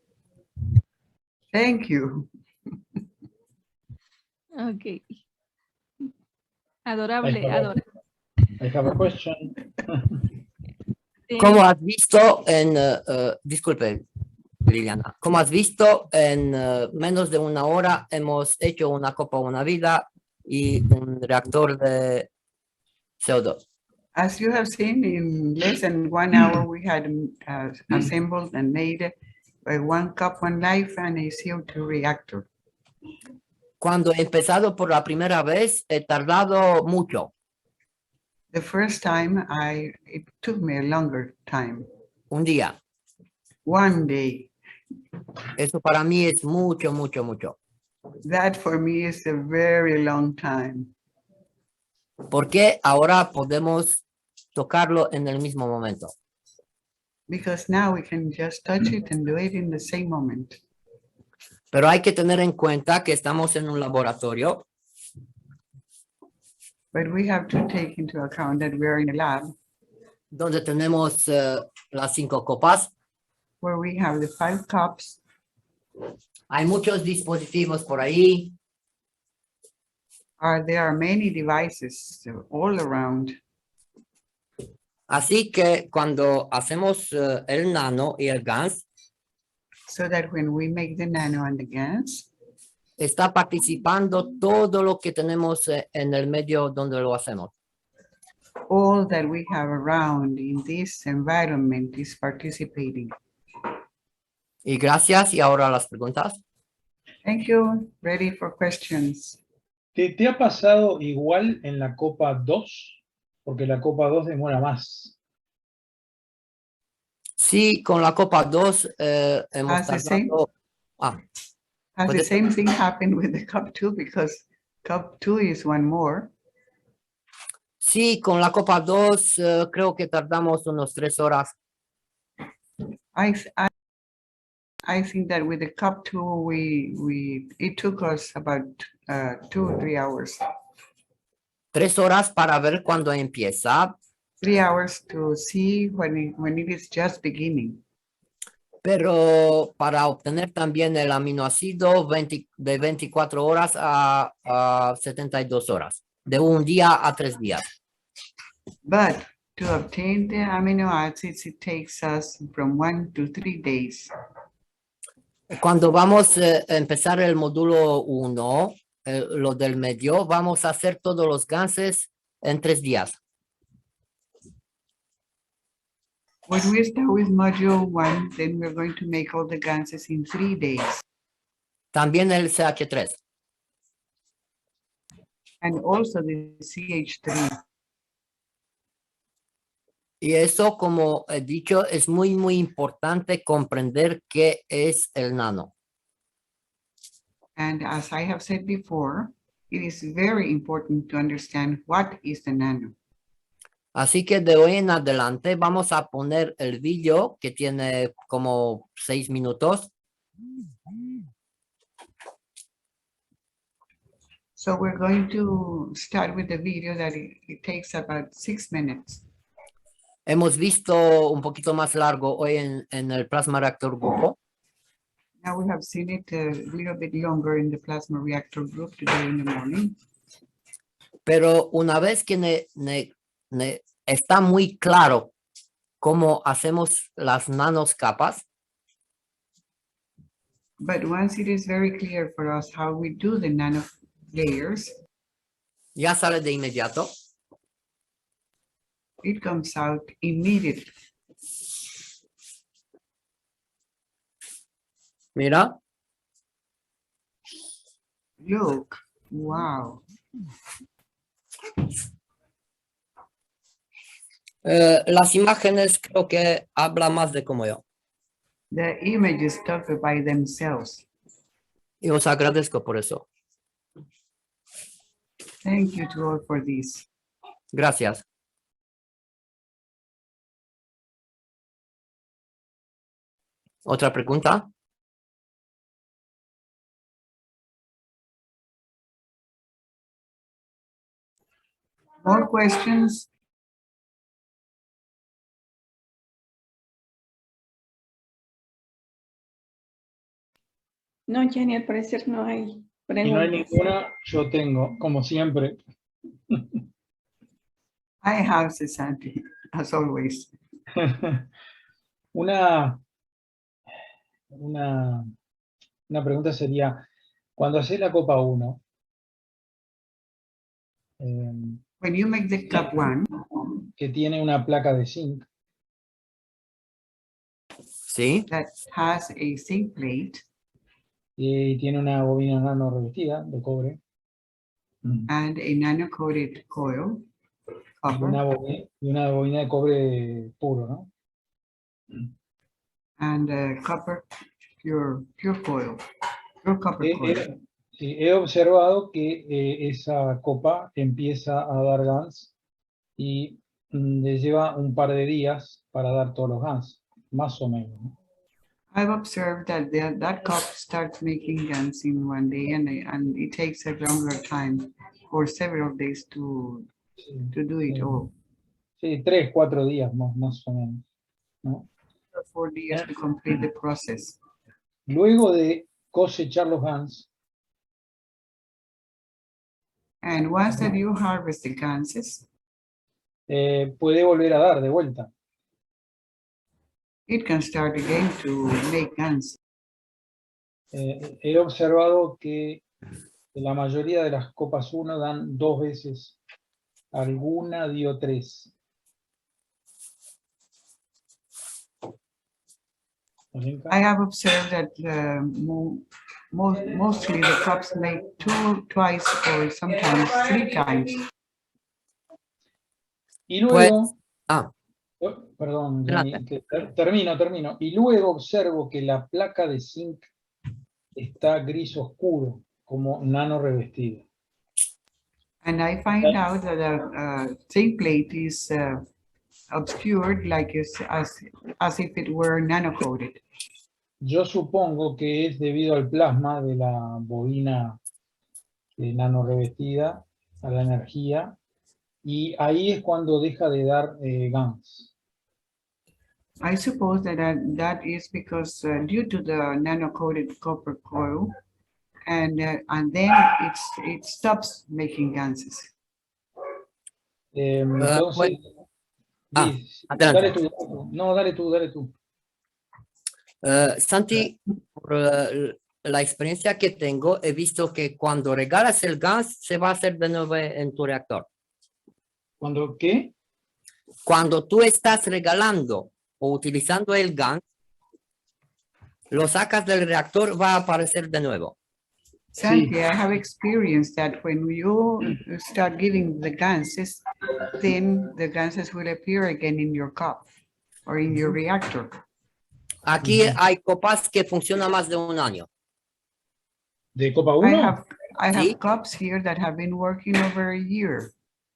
Thank you. Ok. Adorable, adorable. I have a question. Como has visto en, disculpe, Liliana, como has visto en menos de una hora hemos hecho una copa, una vida y un reactor de CO2. As you have seen, in less than 1 hour, we had assembled and made a 1 cup, 1 life and a CO2 reactor. Cuando he empezado por la primera vez, he tardado mucho. The first time, it took me a longer time. Un día. 1 day. Eso para mí es mucho, mucho, mucho. That for me is a very long time. Porque ahora podemos tocarlo en el mismo momento. Because now we can just touch it and do it in the same moment. Pero hay que tener en cuenta que estamos en un laboratorio. But we have to take into account that we are in a lab. donde tenemos las 5 copas. where we have the 5 cups. Hay muchos dispositivos por ahí. There are many devices all around. Así que cuando hacemos el nano y el GANS, So that when we make the nano and the GANs, está participando todo lo que tenemos en el medio donde lo hacemos. all that we have around in this environment is participating. Y gracias. Y ahora las preguntas. Thank you. Ready for questions. ¿Te ha pasado igual en la copa 2? Porque la copa 2 demora más. Sí, con la copa 2 hemos Has the same? tardado. Ah, Has But the the- same thing happened with the cup 2 because cup 2 is one more. sí, con la copa 2 creo que tardamos unos 3 horas. I think that with the cup 2, it took us about 2 or 3 hours. 3 horas para ver cuándo empieza, 3 hours to see when it is just beginning. pero para obtener también el aminoácido de 24 horas a 72 horas, de un día a 3 días. But to obtain the amino acids, it takes us from 1 to 3 days. Cuando vamos a empezar el módulo 1, lo del medio, vamos a hacer todos los ganses en 3 días. When we start with module 1, then we're going to make all the ganses in 3 days. También el CH3. And also the CH3. Y eso, como he dicho, es muy importante comprender qué es el nano. And as I have said before, it is very important to understand what is the nano. Así que de hoy en adelante vamos a poner el vídeo que tiene como 6 minutos. So we're going to start with the video that it takes about 6 minutes. Hemos visto un poquito más largo hoy en el plasma reactor grupo. Now we have seen it a little bit longer in the plasma reactor group today in the morning. Pero una vez que está muy claro cómo hacemos las nanocapas, But once it is very clear for us how we do the nano layers, ya sale de inmediato. it comes out immediately. Mira, Look, wow. las imágenes creo que habla más de como yo. The images talk by themselves. Y os agradezco por eso. Thank you to all for this. Gracias. ¿Otra pregunta? More questions? No, Jenny, al parecer no hay Si no hay preguntas. ninguna, yo tengo, como siempre. I have, Santi, as always. Una pregunta sería, cuando haces la copa 1, When you make the cup 1, que tiene una placa de zinc, Sí. that has a zinc plate y tiene una bobina nano revestida de cobre, and a nano-coated coil, y copper, una bobina de cobre puro, ¿no? and copper, pure coil, pure copper coil. Sí, he observado que esa copa empieza a dar GANs y le lleva un par de días para dar todos los GANs, más o menos, ¿no? I've observed that that cup starts making guns in 1 day and it takes a longer time for several days to do it all. Sí, 3, 4 días más o menos, ¿no? 4 days to complete the process. Luego de cosechar los GANs, And once that you harvest the ganses, puede volver a dar de vuelta. it can start again to make gans. He observado que la mayoría de las copas 1 dan 2 veces, alguna dio 3. I have observed that mostly the cups make twice or sometimes 3 times. Y luego, Pues, perdón, adelante. termino. Y luego observo que la placa de zinc está gris oscuro, como nano revestido. And I find out that the zinc plate is obscured like as if it were nano coated. Yo supongo que es debido al plasma de la bobina nano revestida, a la energía, y ahí es cuando deja de dar GANs. I suppose that is because due to the nano coated copper coil, and then it stops making ganses. Entonces, adelante. dale tú. No, dale tú. Santi, por la experiencia que tengo, he visto que cuando regalas el gas, se va a hacer de nuevo en tu reactor. ¿Cuándo qué? Cuando tú estás regalando o utilizando el gas, lo sacas del reactor, va a aparecer de nuevo. Santi, I have experienced that when you start giving the ganses, then the ganses will appear again in your cup or in your reactor. Aquí hay copas que funcionan más de un año. ¿De copa I 1? have Sí. cups here that have been working over a year.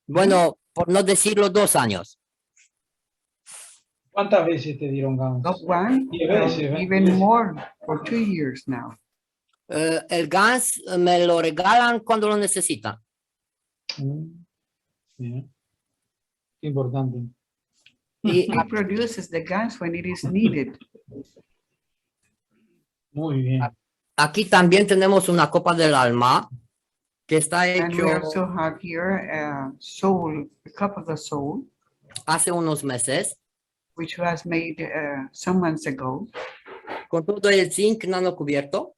Bueno, por no decirlo 2 años. ¿Cuántas veces te dieron GANs? Cup one, 10 veces, 20 even veces. more for 2 years now. El gas me lo regalan cuando lo necesitan. Bien. Qué importante. Y It produces the gans when it is needed. Muy bien. aquí también tenemos una copa del alma que está And we hecho also have here a cup of the soul, hace unos meses which was made some months ago. con todo el zinc nano cubierto.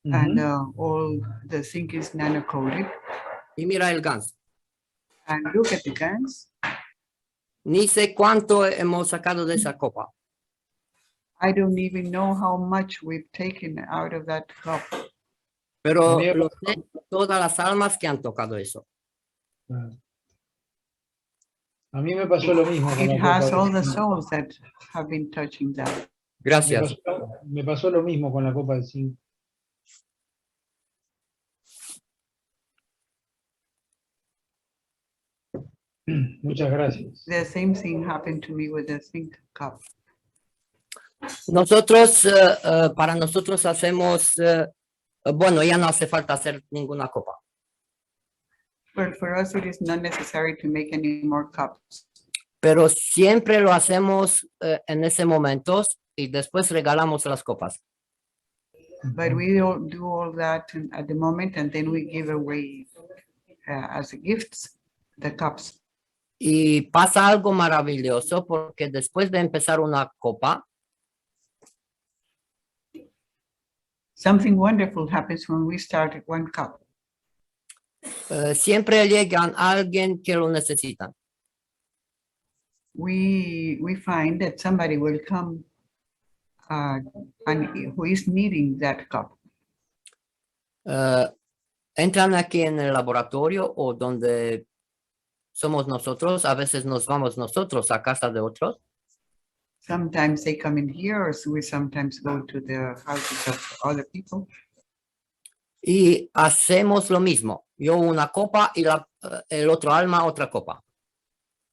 And all the zinc is nano coated. Y mira el gas. And look at the gans. Ni sé cuánto hemos sacado de esa copa. I don't even know how much we've taken out of that cup. Pero Bien. lo sé todas las almas que han tocado eso. A mí me pasó lo mismo. It has all the souls that have been touching that. Gracias. Me pasó lo mismo con la copa de zinc. Muchas gracias. The same thing happened to me with the zinc cup. Nosotros, para nosotros hacemos, bueno, ya no hace falta hacer ninguna copa. Well, for us, it is not necessary to make any more cups. Pero siempre lo hacemos en ese momento y después regalamos las copas. But we don't do all that at the moment, and then we give away as gifts the cups. Y pasa algo maravilloso porque después de empezar una copa, Something wonderful happens when we start at one cup. siempre llegan alguien que lo necesita. We find that somebody will come and who is needing that cup. Entran aquí en el laboratorio o donde somos nosotros, a veces nos vamos nosotros a casa de otros. Sometimes they come in here, or we sometimes go to the houses of other people. Y hacemos lo mismo. Yo una copa y el otro alma otra copa.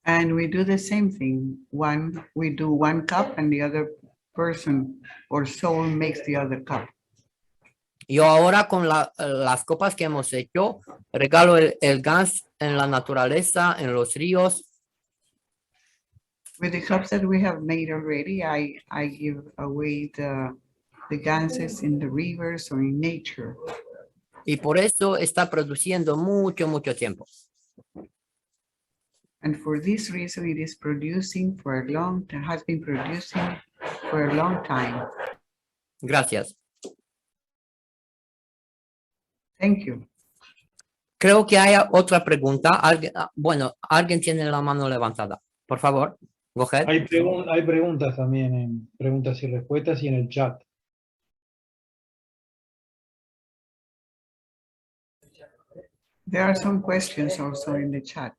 And we do the same thing. We do one cup and the other person or soul makes the other cup. Yo ahora con las copas que hemos hecho, regalo el gas en la naturaleza, en los ríos. With the cups that we have made already, I give away the gases in the rivers or in nature. Y por eso está produciendo mucho tiempo. And for this reason, it is producing for a long time, has been producing for a long time. Gracias. Thank you. Creo que hay otra pregunta. Bueno, alguien tiene la mano levantada. Por favor, go ahead. Hay preguntas también, en preguntas y respuestas y en el chat. There are some questions also in the chat.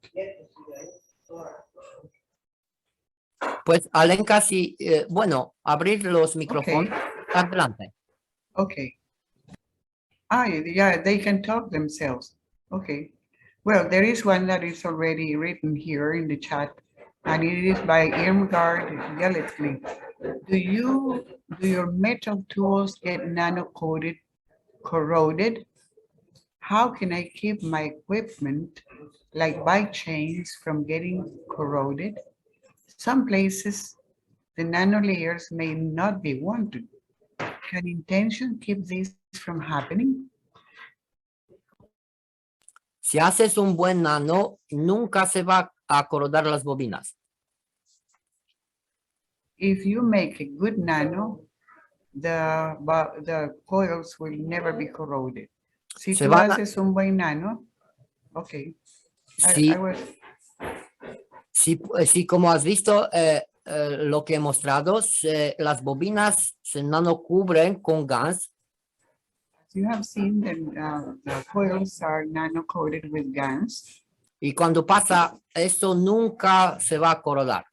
Pues Alenka, sí, bueno, abrir los micrófonos. Adelante. Okay. Yeah, they can talk themselves. Okay. Well, there is one that is already written here in the chat, and it is by Irmgard Gillespie. Do your metal tools get nano-coated, corroded? How can I keep my equipment, like bike chains, from getting corroded? Some places, the nano layers may not be wanted. Can intention keep this from happening? Si haces un buen nano, nunca se va a corrodar las bobinas. If you make a good nano, the coils will never be corroded. Si Se tú van a- haces un buen nano, okay. Sí, I was, sí, como has visto, lo que he mostrado, las bobinas se nano cubren con gas. you have seen that the coils are nano coated with GaNs. Y cuando pasa eso, nunca se va a corrodar.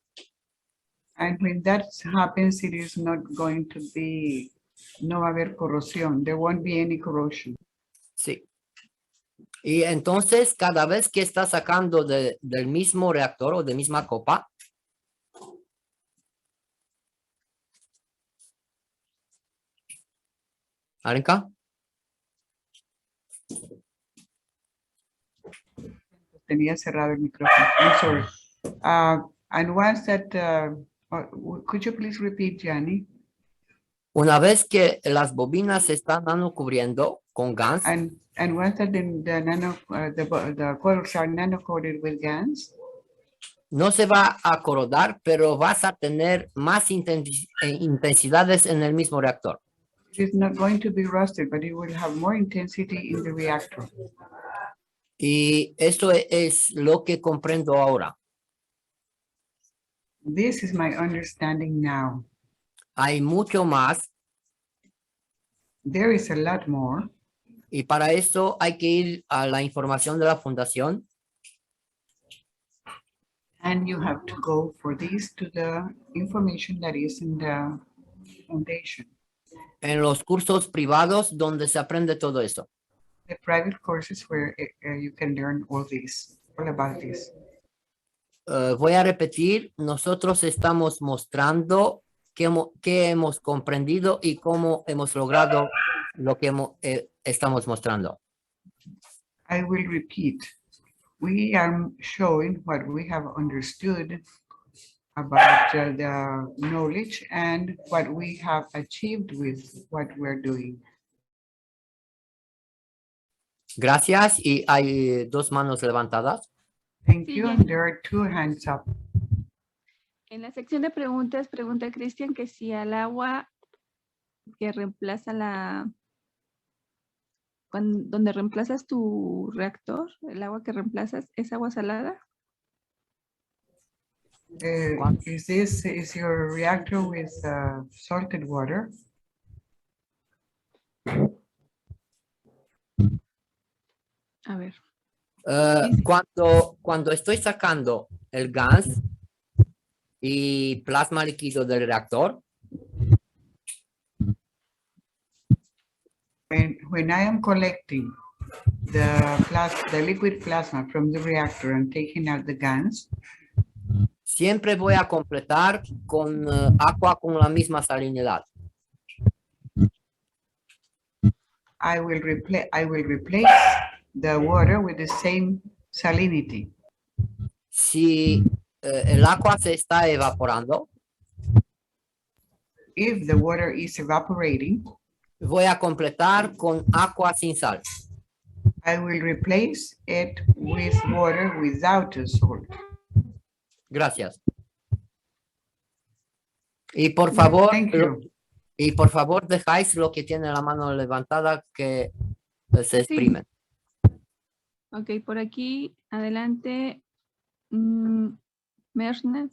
And when that happens, it is not going to be, no va a haber corrosión. There won't be any corrosion. Sí. Y entonces, cada vez que está sacando del mismo reactor o de misma copa, Alenka, Tenía cerrado el micrófono. I'm sorry. And once that, could you please repeat, Gianni? una vez que las bobinas se están nano cubriendo con gas, And once that the coils are nano coated with GaNs, no se va a corrodar, pero vas a tener más intensidades en el mismo reactor. it is not going to be rusted, but it will have more intensity in the reactor. Y esto es lo que comprendo ahora. This is my understanding now. Hay mucho más There is a lot more. y para eso hay que ir a la información de la fundación. And you have to go for this to the information that is in the foundation. En los cursos privados donde se aprende todo eso. The private courses where you can learn all about this. Voy a repetir, nosotros estamos mostrando qué hemos comprendido y cómo hemos logrado lo que estamos mostrando. I will repeat. We are showing what we have understood about the knowledge and what we have achieved with what we're doing. Gracias y hay dos manos levantadas. Thank Sí, you. Jenny. There are two hands up. En la sección de preguntas, pregunta Cristian que si al agua que reemplaza donde reemplazas tu reactor, el agua que reemplazas, ¿es agua salada? Is your reactor with salted water? A ver. Cuando estoy sacando el gas y plasma líquido del reactor, When I am collecting the liquid plasma from the reactor and taking out the GaNs, siempre voy a completar con agua con la misma salinidad. I will replace the water with the same salinity. Si el agua se está evaporando, If the water is evaporating, voy a completar con agua sin sal. I will replace it with water without the salt. Gracias. Y por favor, Thank you. y por favor dejáis lo que tiene la mano levantada que se exprimen. Ok, por aquí, adelante. Mernes,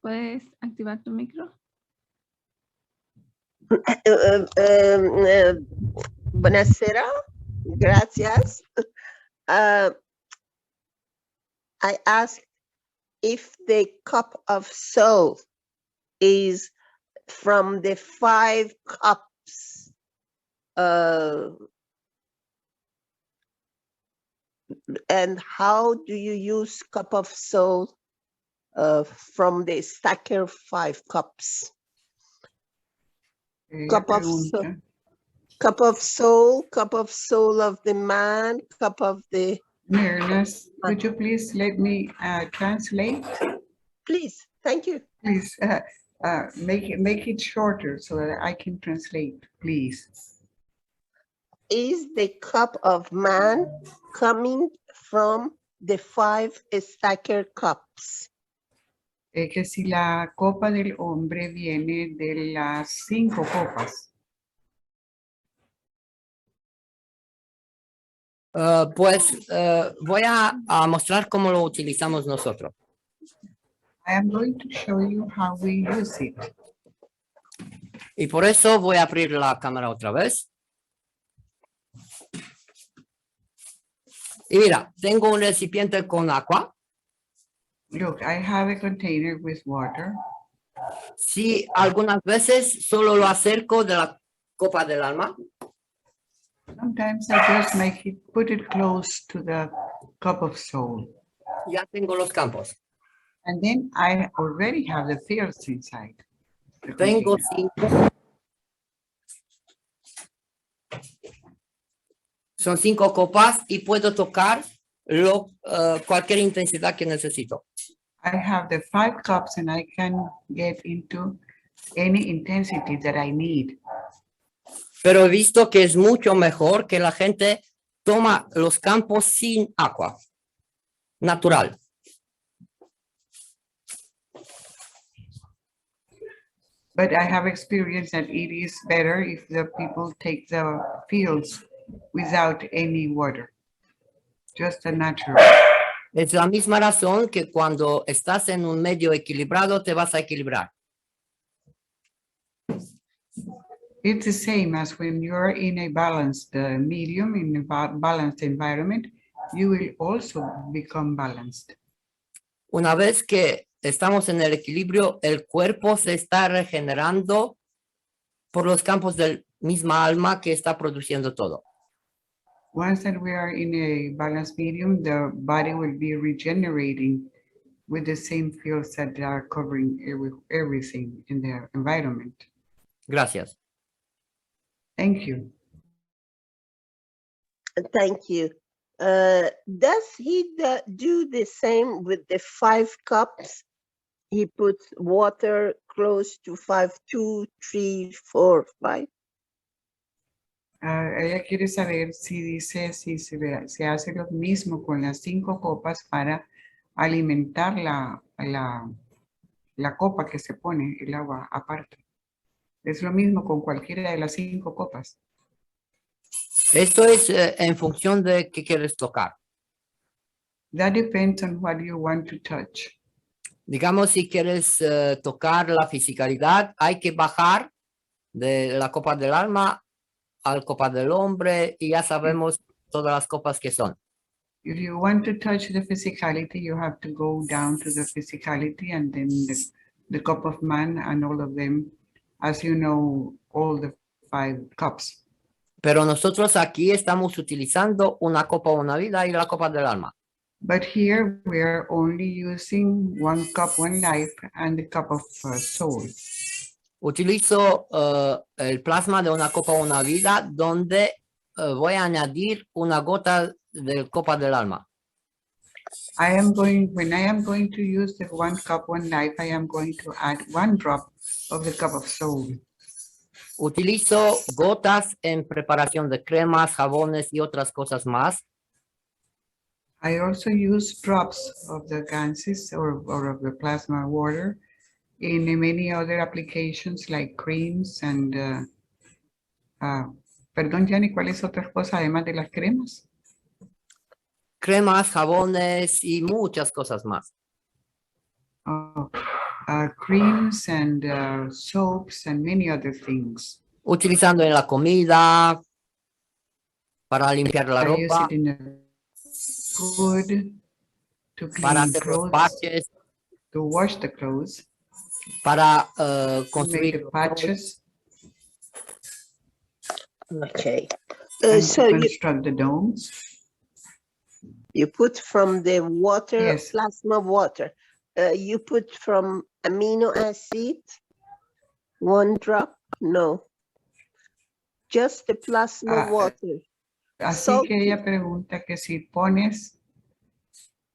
¿puedes activar tu micro? Buonasera, gracias. I asked if the cup of soul is from the 5 cups. And how do you use cup of soul from the stacker 5 cups? Cup of soul. Cup of soul of the man, cup of the... Mirnas, could you please let me translate? Please, thank you. Please make it shorter so that I can translate, please. Is the cup of man coming from the 5 stacker cups? Que si la copa del hombre viene de las 5 copas. Pues voy a mostrar cómo lo utilizamos nosotros. I am going to show you how we use it. Y por eso voy a abrir la cámara otra vez. Y mira, tengo un recipiente con agua. Look, I have a container with water. Sí, algunas veces solo lo acerco de la copa del alma. Sometimes I just make it, put it close to the cup of soul. Ya tengo los campos. And then I already have the fields inside. the Tengo container. 5. Son 5 copas y puedo tocar cualquier intensidad que necesito. I have the 5 cups and I can get into any intensity that I need. Pero he visto que es mucho mejor que la gente toma los campos sin agua, natural. But I have experienced that it is better if the people take the fields without any water, just a natural. Es la misma razón que cuando estás en un medio equilibrado te vas a equilibrar. It's the same as when you're in a balanced medium, in a balanced environment, you will also become balanced. Una vez que estamos en el equilibrio, el cuerpo se está regenerando por los campos del misma alma que está produciendo todo. Once that we are in a balanced medium, the body will be regenerating with the same fields that are covering everything in the environment. Gracias. Thank you. Thank you. Does he do the same with the 5 cups? He puts water close to 5, 2, 3, 4, 5. Ella quiere saber si dice si se hace lo mismo con las 5 copas para alimentar la copa que se pone el agua aparte. Es lo mismo con cualquiera de las 5 copas. Esto es en función de qué quieres tocar. That depends on what you want to touch. Digamos, si quieres tocar la fisicalidad, hay que bajar de la copa del alma al copa del hombre y ya sabemos todas las copas que son. If you want to touch the physicality, you have to go down to the physicality and then the cup of man and all of them, as you know, all the 5 cups. Pero nosotros aquí estamos utilizando una copa, una vida y la copa del alma. But here we are only using 1 cup, 1 life and the cup of soul. Utilizo el plasma de una copa, una vida, donde voy a añadir una gota de copa del alma. when I am going to use the 1 cup, 1 knife, I am going to add 1 drop of the cup of soul. Utilizo gotas en preparación de cremas, jabones y otras cosas más. I also use drops of the ganses or of the plasma water in many other applications like creams and, perdón, Yanni, ¿cuáles otras cosas además de las cremas? Cremas, jabones y muchas cosas más. Oh, creams and soaps and many other things. Utilizando en la comida, para limpiar la I use ropa, it in the food, to para clean hacer los clothes, parches, to wash the clothes, para to make construir the patches, Okay. and So to construct the domes. you put from the water, Yes. plasma water, you put from amino acid, 1 drop? No. Just the plasma water. Así So- que ella pregunta que si pones,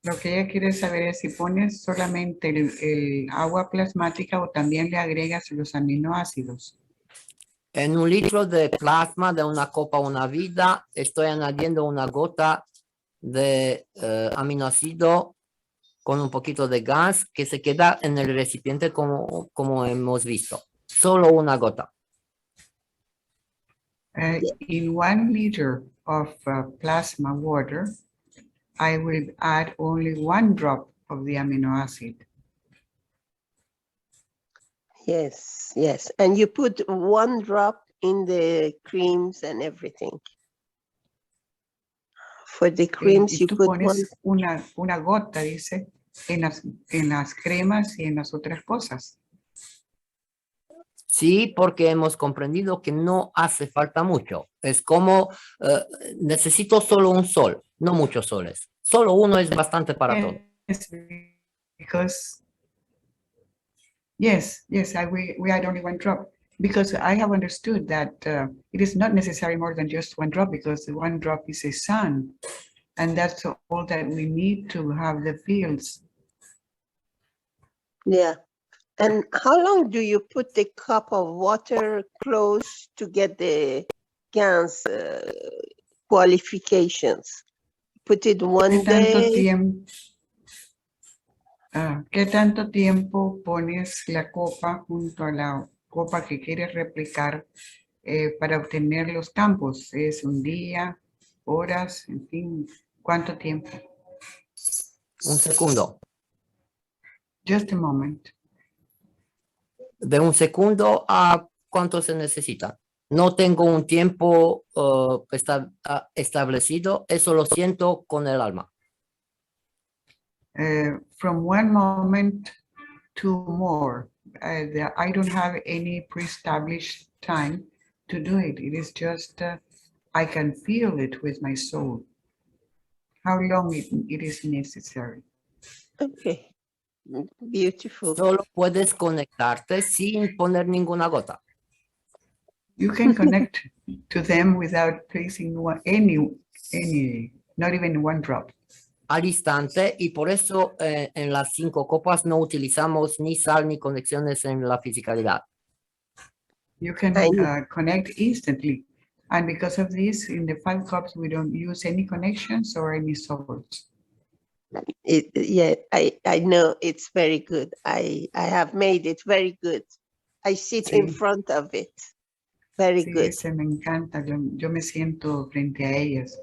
lo que ella quiere saber es si pones solamente el agua plasmática o también le agregas los aminoácidos. en 1 litro de plasma de una copa una vida, estoy añadiendo una gota de aminoácido con un poquito de gas que se queda en el recipiente como hemos visto. Solo una gota. In 1 liter of plasma water, I will add only 1 drop of the amino acid. Yes, yes. And you put 1 drop in the creams and everything. For the creams, Y you tú put 1. pones una gota, dice, en las cremas y en las otras cosas. Sí, porque hemos comprendido que no hace falta mucho. Es como necesito solo un sol, no muchos soles. Solo uno es bastante para todo. Yes, because yes, we add only 1 drop because I have understood that it is not necessary more than just 1 drop because the 1 drop is a sun, and that's all that we need to have the fields. Yeah. And how long do you put the cup of water close to get the GANS qualifications? Put it 1 day? ¿Qué tanto tiempo pones la copa junto a la copa que quieres replicar para obtener los campos? ¿Es 1 día, horas, en fin? ¿Cuánto tiempo? 1 segundo. Just a moment. De 1 segundo a cuánto se necesita. No tengo un tiempo establecido, eso lo siento con el alma. From 1 moment to more. I don't have any pre-established time to do it. It is just, I can feel it with my soul. How long it is necessary. Okay. Beautiful. Solo puedes conectarte sin poner ninguna gota. You can connect to them without placing any, not even 1 drop. Al instante, y por eso en las 5 copas no utilizamos ni sal ni conexiones en la fisicalidad. You can connect instantly. And because of this, in the 5 cups, we don't use any connections or any salts. Yeah, I know it's very good. I have made it very good. I sit in Sí. front of it. Very Sí, good. ese me encanta. Yo me siento frente a ellas.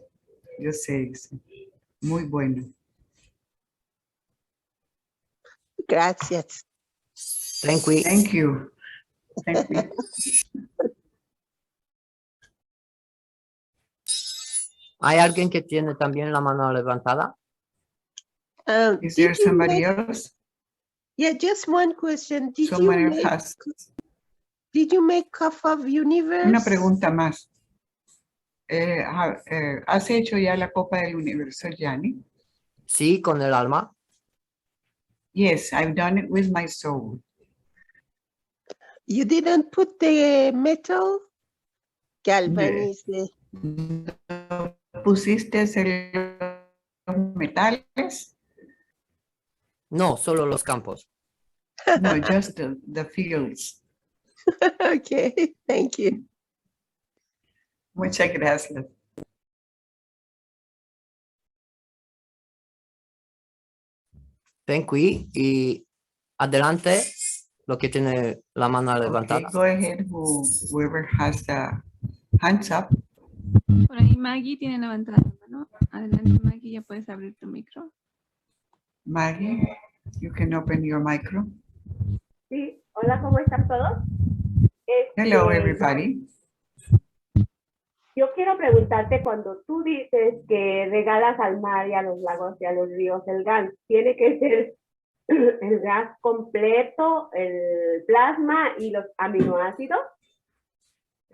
Yo sé, sí. Muy bueno. Gracias. Thank you. Thank you. Thank you. ¿Hay alguien que tiene también la mano levantada? Is there Did you somebody make- else? Yeah, just one question. Someone else has. Did you make Cup of Universe? Una pregunta más. ¿Has hecho ya la Copa del Universo, Yanni? Sí, con el alma. Yes, I've done it with my soul. You didn't put the metal? Galvanize. ¿Pusiste los metales? No, solo los campos. No, just the fields. Okay, thank you. Muchas gracias. Thank you. Y adelante, lo que tiene la mano Okay, levantada. go ahead, whoever has the hands up. Por ahí Maggie tiene levantada la mano. Adelante, Maggie, ya puedes abrir tu micro. Maggie, you can open your micro. Sí, hola, ¿cómo están todos? Hello, everybody. Yo quiero preguntarte, cuando tú dices que regalas al mar y a los lagos y a los ríos el gas, ¿tiene que ser el gas completo, el plasma y los aminoácidos?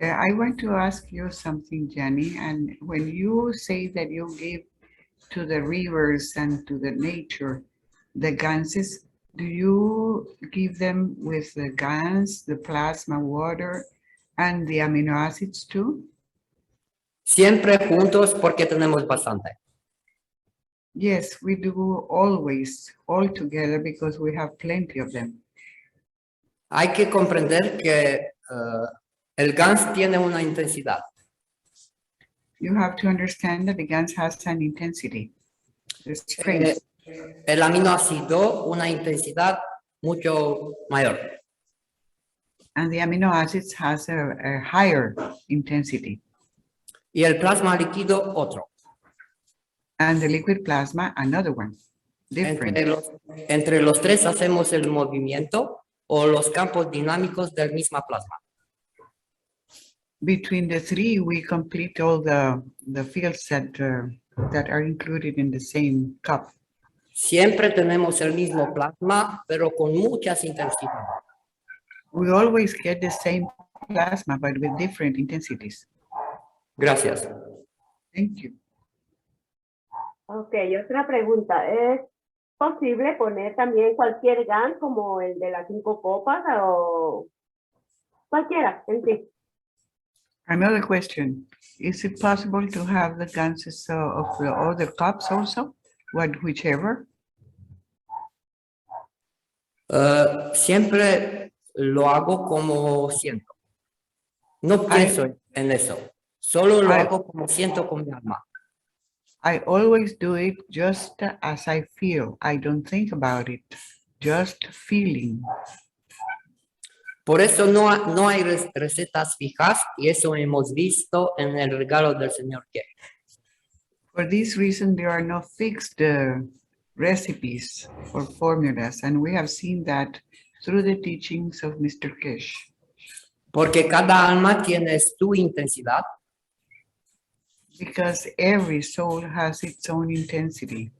I want to ask you something, Jenny, and when you say that you give to the rivers and to the nature the gases, do you give them with the gas, the plasma, water, and the amino acids too? Siempre juntos porque tenemos bastante. Yes, we do always, all together, because we have plenty of them. Hay que comprender que el gas tiene una intensidad. You have to understand that the gas has an intensity, the strength, El aminoácido una intensidad mucho mayor. and the amino acids has a higher intensity, Y el plasma líquido otro. and the liquid plasma another one, different. Entre los tres hacemos el movimiento o los campos dinámicos del mismo plasma. Between the three, we complete all the fields that are included in the same cup. Siempre tenemos el mismo plasma, pero con muchas intensidades. We always get the same plasma, but with different intensities. Gracias. Thank you. Ok, otra pregunta. ¿Es posible poner también cualquier gas como el de las 5 copas o cualquiera en sí? Another question, is it possible to have the gases of the other cups also? Whichever? Siempre lo hago como siento. No pienso en eso. Solo lo hago como siento con mi alma. I always do it just as I feel. I don't think about it, just feeling. Por eso no hay recetas fijas y eso hemos visto en el regalo del señor K. For this reason, there are no fixed recipes or formulas, and we have seen that through the teachings of Mr. Kish. Porque cada alma tiene su intensidad. Because every soul has its own intensity.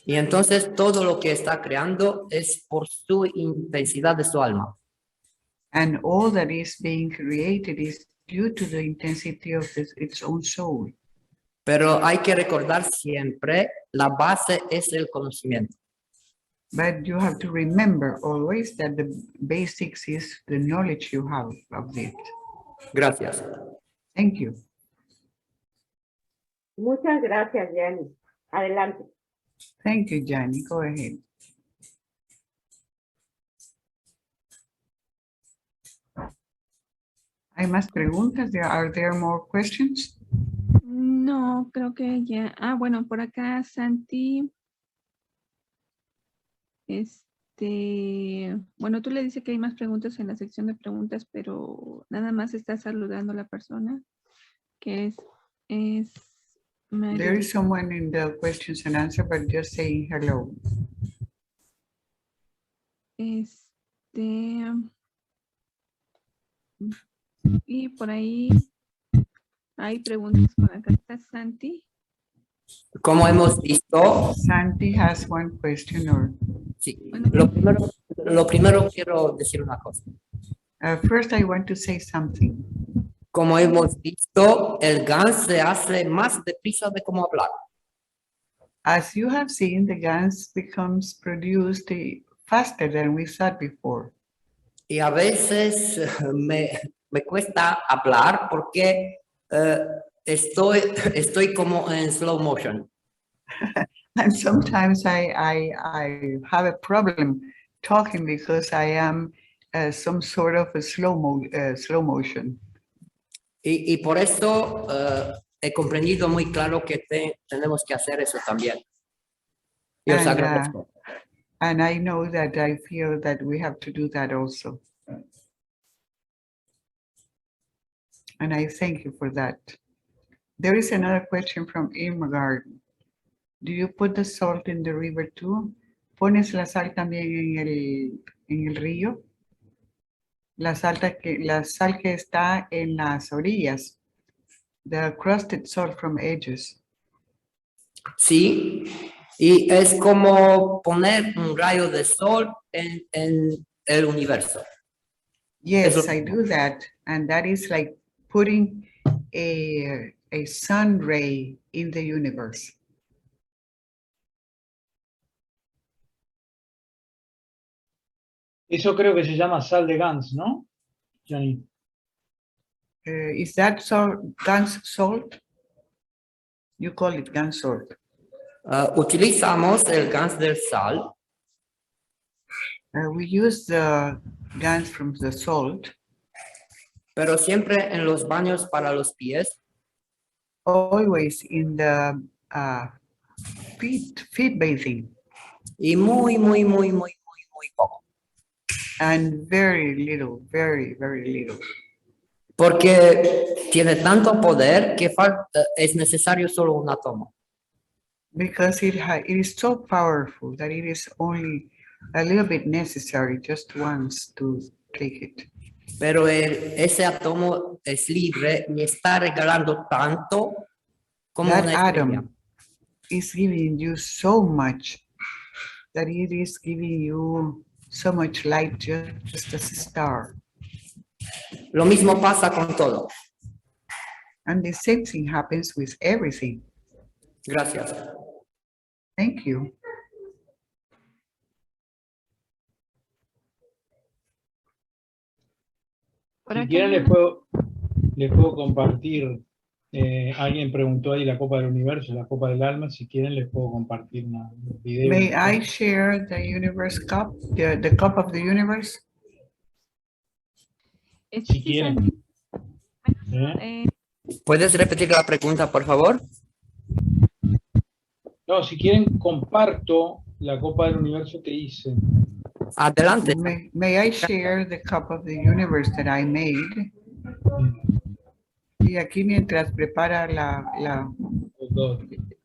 Y entonces todo lo que está creando es por su intensidad de su alma. And all that is being created is due to the intensity of its own soul. Pero hay que recordar siempre, la base es el conocimiento. But you have to remember always that the basics is the knowledge you have of it. Gracias. Thank you. Muchas gracias, Jenny. Adelante. Thank you, Johnny. Go ahead. ¿Hay más preguntas? Are there more questions? No, creo que ya. Ah, bueno, por acá Santi. Bueno, tú le dices que hay más preguntas en la sección de preguntas, pero nada más está saludando a la persona que es María. There is someone in the questions and answer, but just saying hello. Y por ahí hay preguntas. Por acá está Santi. Como hemos visto, Santi has one question or sí, lo primero quiero decir una cosa. first I want to say something. Como hemos visto, el gas se hace más deprisa de cómo hablar. As you have seen, the gas becomes produced faster than we thought before. Y a veces me cuesta hablar porque estoy como en slow motion. And sometimes I have a problem talking because I am some sort of a slow motion. Y por eso he comprendido muy claro que tenemos que hacer eso también. Y os agradezco. And I know that I feel that we have to do that also. And I thank you for that. There is another question from Irma. Do you put the salt in the river too? ¿Pones la sal también en el río? La sal que está en las orillas. The crusted salt from edges. Sí, y es como poner un rayo de sol en el universo. Yes, I do that. And that is like putting a sun ray in the universe. Eso creo que se llama sal de Gans, ¿no, Johnny? Is that Gans salt? You call it Gans salt. Utilizamos el gas del sal. We use the Gans from the salt. Pero siempre en los baños para los pies. Always in the feet bathing. Y muy poco. And very little, very little. Porque tiene tanto poder que es necesario solo un átomo. Because it is so powerful that it is only a little bit necessary just once to take it. Pero ese átomo es libre y está regalando tanto como That una estrella. atom is giving you so much that it is giving you so much light just as a star. Lo mismo pasa con todo. And the same thing happens with everything. Gracias. Thank you. Si quieren les puedo compartir, alguien preguntó ahí la Copa del Universo, la Copa del Alma, si quieren les puedo compartir un video. May I share the universe cup, the cup of the universe? Si quieren. ¿Puedes repetir la pregunta, por favor? No, si quieren comparto la Copa del Universo que hice. Adelante. May I share the cup of the universe that I made? Y aquí mientras prepara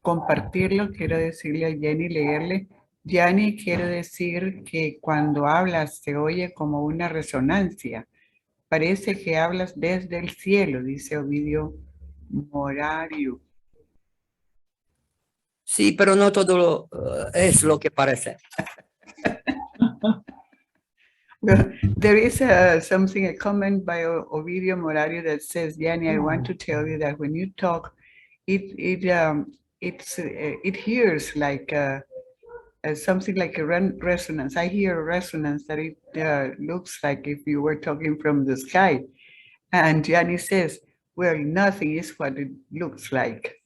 compartirlo, quiero decirle a Jenny, leerle. Jenny, quiero decir que cuando hablas se oye como una resonancia. Parece que hablas desde el cielo, dice Ovidio Morario. Sí, pero no todo es lo que parece. Well, there is something, a comment by Ovidio Morario that says, Yanni, I want to tell you that when you talk, it hears like something like a resonance. I hear a resonance that it looks like if you were talking from the sky. And Yanni says, well, nothing is what it looks like.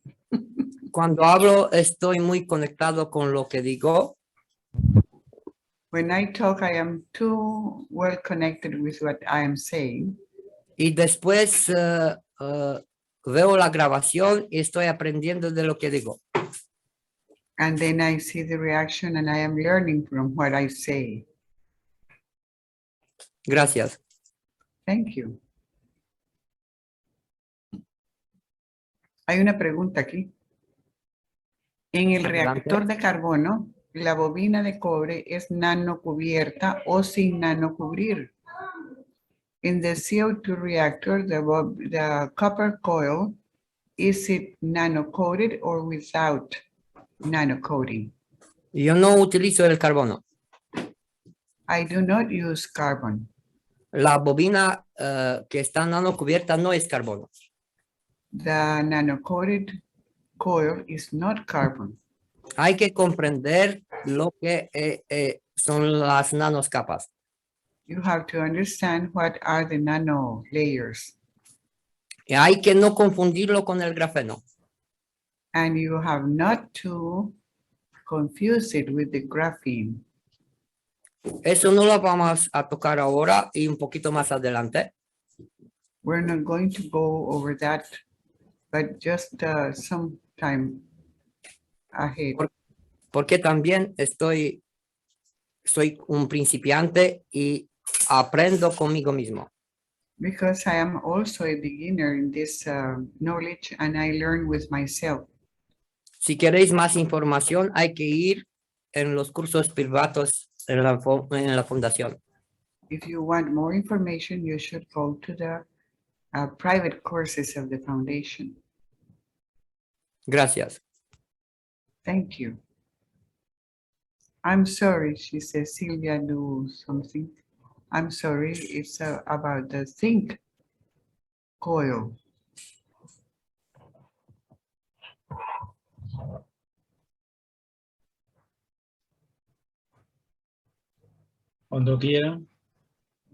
Cuando hablo, estoy muy conectado con lo que digo. When I talk, I am too well connected with what I am saying. Y después veo la grabación y estoy aprendiendo de lo que digo. And then I see the reaction and I am learning from what I say. Gracias. Thank you. Hay una pregunta aquí. En el reactor de carbono, la bobina de cobre es nano cubierta o sin nano cubrir. In the CO2 reactor, the copper coil, is it nano coated or without nano coating? Yo no utilizo el carbono. I do not use carbon. La bobina que está nano cubierta no es carbono. The nano coated coil is not carbon. Hay que comprender lo que son las nanocapas. You have to understand what are the nano layers. Y hay que no confundirlo con el grafeno. And you have not to confuse it with the graphene. Eso no lo vamos a tocar ahora y un poquito más adelante. We're not going to go over that, but just some time ahead. Porque también soy un principiante y aprendo conmigo mismo. Because I am also a beginner in this knowledge and I learn with myself. Si queréis más información, hay que ir en los cursos privados en la fundación. If you want more information, you should go to the private courses of the foundation. Gracias. Thank you. I'm sorry, she says, Sylvia, do something. I'm sorry, it's about the zinc coil. Cuando quieran.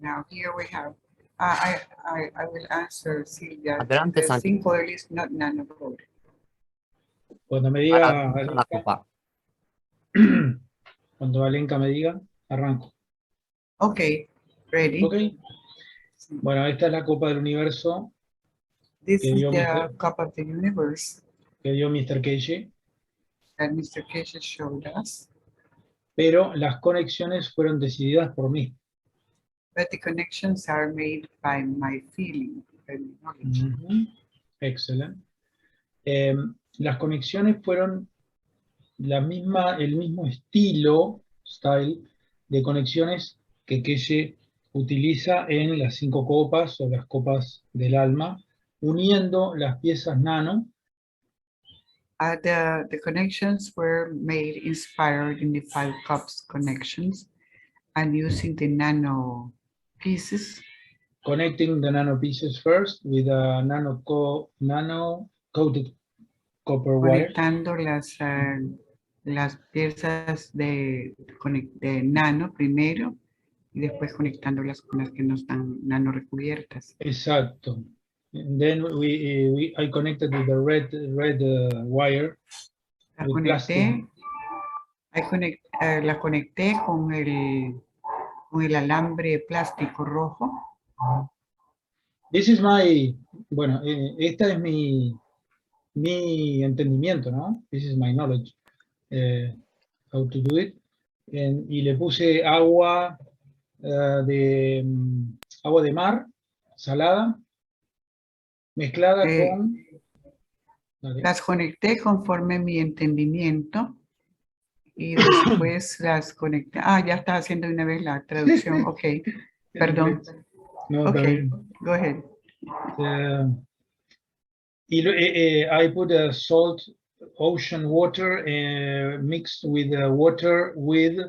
Now here we have, I will answer Sylvia. Adelante, The Santi. zinc coil is not nano coating. Cuando me Para diga, la copa. cuando Alenka me diga, arranco. Okay, ready? ¿Ok? Bueno, esta es la Copa del Universo This que is dio, the cup of the universe Mr. Keiji, that Mr. Casey showed us, pero las conexiones fueron decididas por mí. but the connections are made by my feeling and knowledge. Ujú. Excelente. Las conexiones fueron el mismo style de conexiones que Keiji utiliza en las 5 copas o las copas del alma, uniendo las piezas nano The connections were made inspired in the 5 cups connections and using the nano pieces, connecting the nano pieces first with a nano coated copper wire. conectando las piezas de nano primero y después conectándolas con las que no están nano recubiertas. Exacto. And then I connected with the red wire. La with plastic. la conecté con el alambre plástico rojo. This is bueno, esta es mi entendimiento, ¿no? This is my knowledge, how to do it. Y le puse agua de mar, salada, mezclada con... Las conecté conforme mi entendimiento y después las conecté. Ya está haciendo una vez la traducción. Ok, perdón. No, Ok, también. go ahead. I put salt, ocean water mixed with water with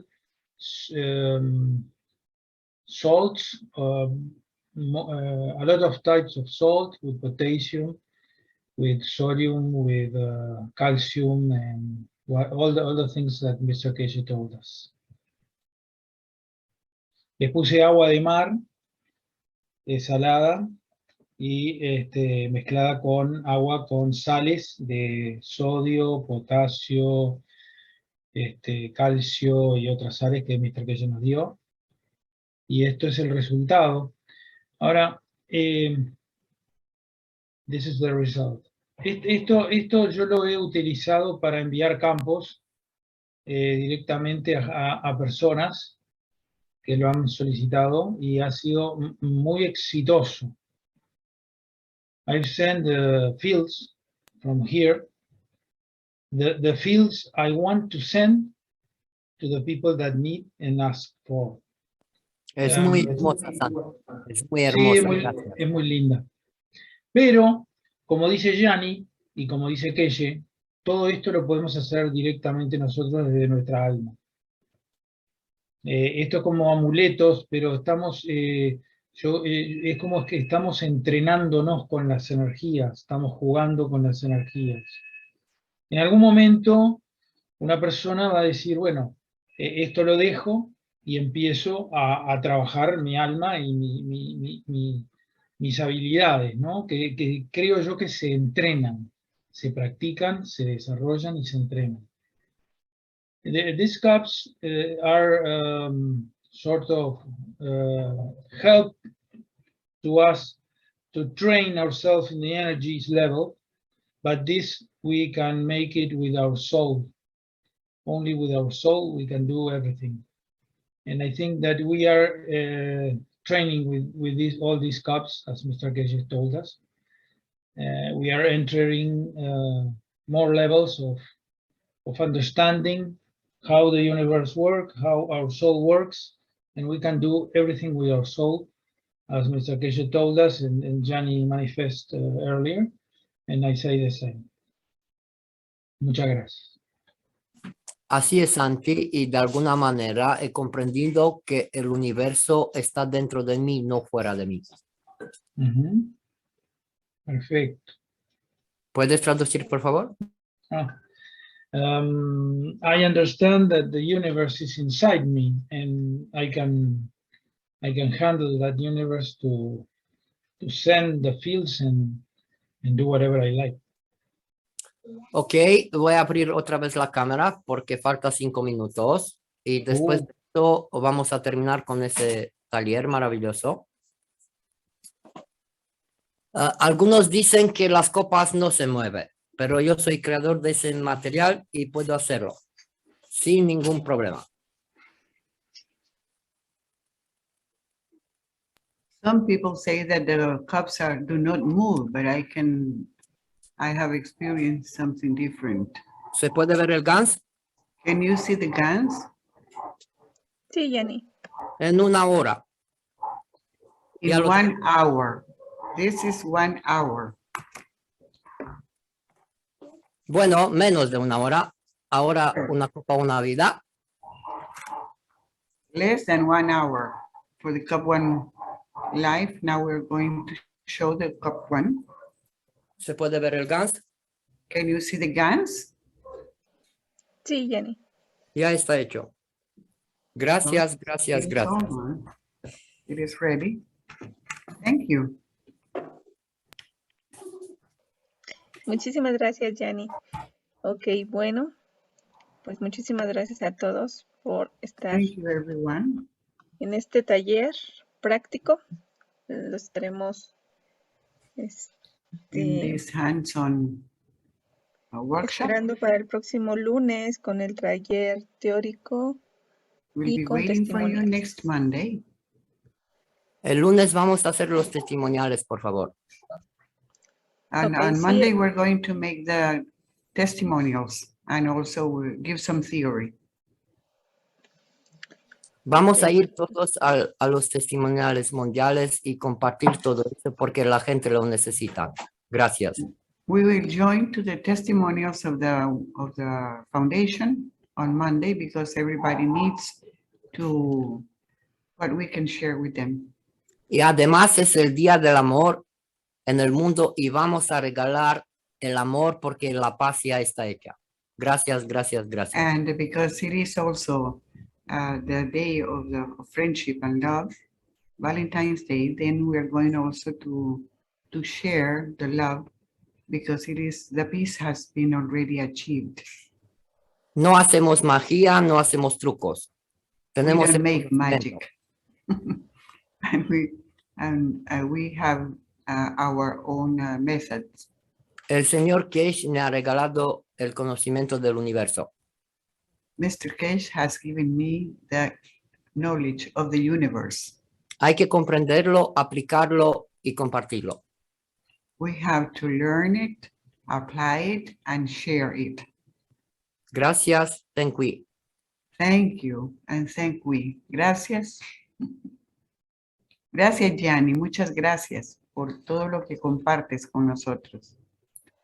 salts, a lot of types of salt, with potassium, with sodium, with calcium, and all the things that Mr. Keiji told us. Le puse agua de mar, salada, y mezclada con agua con sales de sodio, potasio, calcio y otras sales que Mr. Keiji nos dio. Y esto es el resultado. Ahora, this is the result. Esto yo lo he utilizado para enviar campos directamente a personas que lo han solicitado y ha sido muy exitoso. I've sent the fields from here, the fields I want to send to the people that need and ask for. Es muy hermosa, Santi. Es muy Sí, hermosa. es muy linda. Pero, como dice Gianni y como dice Keiji, todo esto lo podemos hacer directamente nosotros desde nuestra alma. Esto es como amuletos, pero estamos, es como que estamos entrenándonos con las energías, estamos jugando con las energías. En algún momento, una persona va a decir, bueno, esto lo dejo y empiezo a trabajar mi alma y mis habilidades, ¿no? Que creo yo que se entrenan, se practican, se desarrollan y se entrenan. these cups are sort of help to us to train ourselves in the energies level, but this we can make it with our soul. Only with our soul we can do everything. And I think that we are training with all these cups, as Mr. Keshe told us. We are entering more levels of understanding how the universe works, how our soul works, and we can do everything with our soul, as Mr. Keshe told us and Gianni manifested earlier, and I say the same. Muchas gracias. Así es, Santi, y de alguna manera he comprendido que el universo está dentro de mí, no fuera de mí. Perfecto. ¿Puedes traducir, por favor? I understand that the universe is inside me, and I can handle that universe to send the fields and do whatever I like. Ok, voy a abrir otra vez la cámara porque falta 5 minutos y después de esto vamos a terminar con ese taller maravilloso. Algunos dicen que las copas no se mueven, pero yo soy creador de ese material y puedo hacerlo sin ningún problema. Some people say that the cups do not move, but I have experienced something different. ¿Se puede ver el GANS? Can you see the GANs? Sí, Jenny. En una hora. In Ya lo 1 hour. This is 1 hour. Bueno, menos de una hora. Ahora una copa, una vida. Less than 1 hour for the cup 1 live. Now we're going to show the cup 1. ¿Se puede ver el GANS? Can you see the GANs? Sí, Jenny. Ya está hecho. Gracias, gracias, It's gracias. on. It is ready. Thank you. Muchísimas gracias, Jenny. Ok, bueno, pues muchísimas gracias a todos por estar Thank you, everyone. en este taller práctico. Los estaremos In this hands-on workshop. esperando para el próximo lunes con el taller teórico We'll y be con waiting for you testimonios. next Monday. El lunes vamos a hacer los testimoniales, por favor. And Okay, on see Monday, you. we're going to make the testimonials and also give some theory. Vamos a ir todos a los testimoniales mundiales y compartir todo eso porque la gente lo necesita. Gracias. We will join to the testimonials of the foundation on Monday because everybody needs to what we can share with them. Y además es el Día del Amor en el mundo y vamos a regalar el amor porque la paz ya está hecha. Gracias, gracias, gracias. And because it is also the day of friendship and love, Valentine's Day, then we are going also to share the love because the peace has been already achieved. No hacemos magia, no hacemos trucos. We Tenemos don't el make conocimiento. magic. and we have our own methods. El señor Cage me ha regalado el conocimiento del universo. Mr. Cage has given me the knowledge of the universe. Hay que comprenderlo, aplicarlo y compartirlo. We have to learn it, apply it, and share it. Gracias, thank you. Thank you, and thank we. Gracias. Gracias, Gianni. Muchas gracias por todo lo que compartes con nosotros.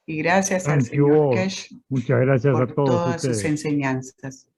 Y gracias al Thank you señor all. Kesh Muchas gracias a por todos todas sus ustedes. enseñanzas.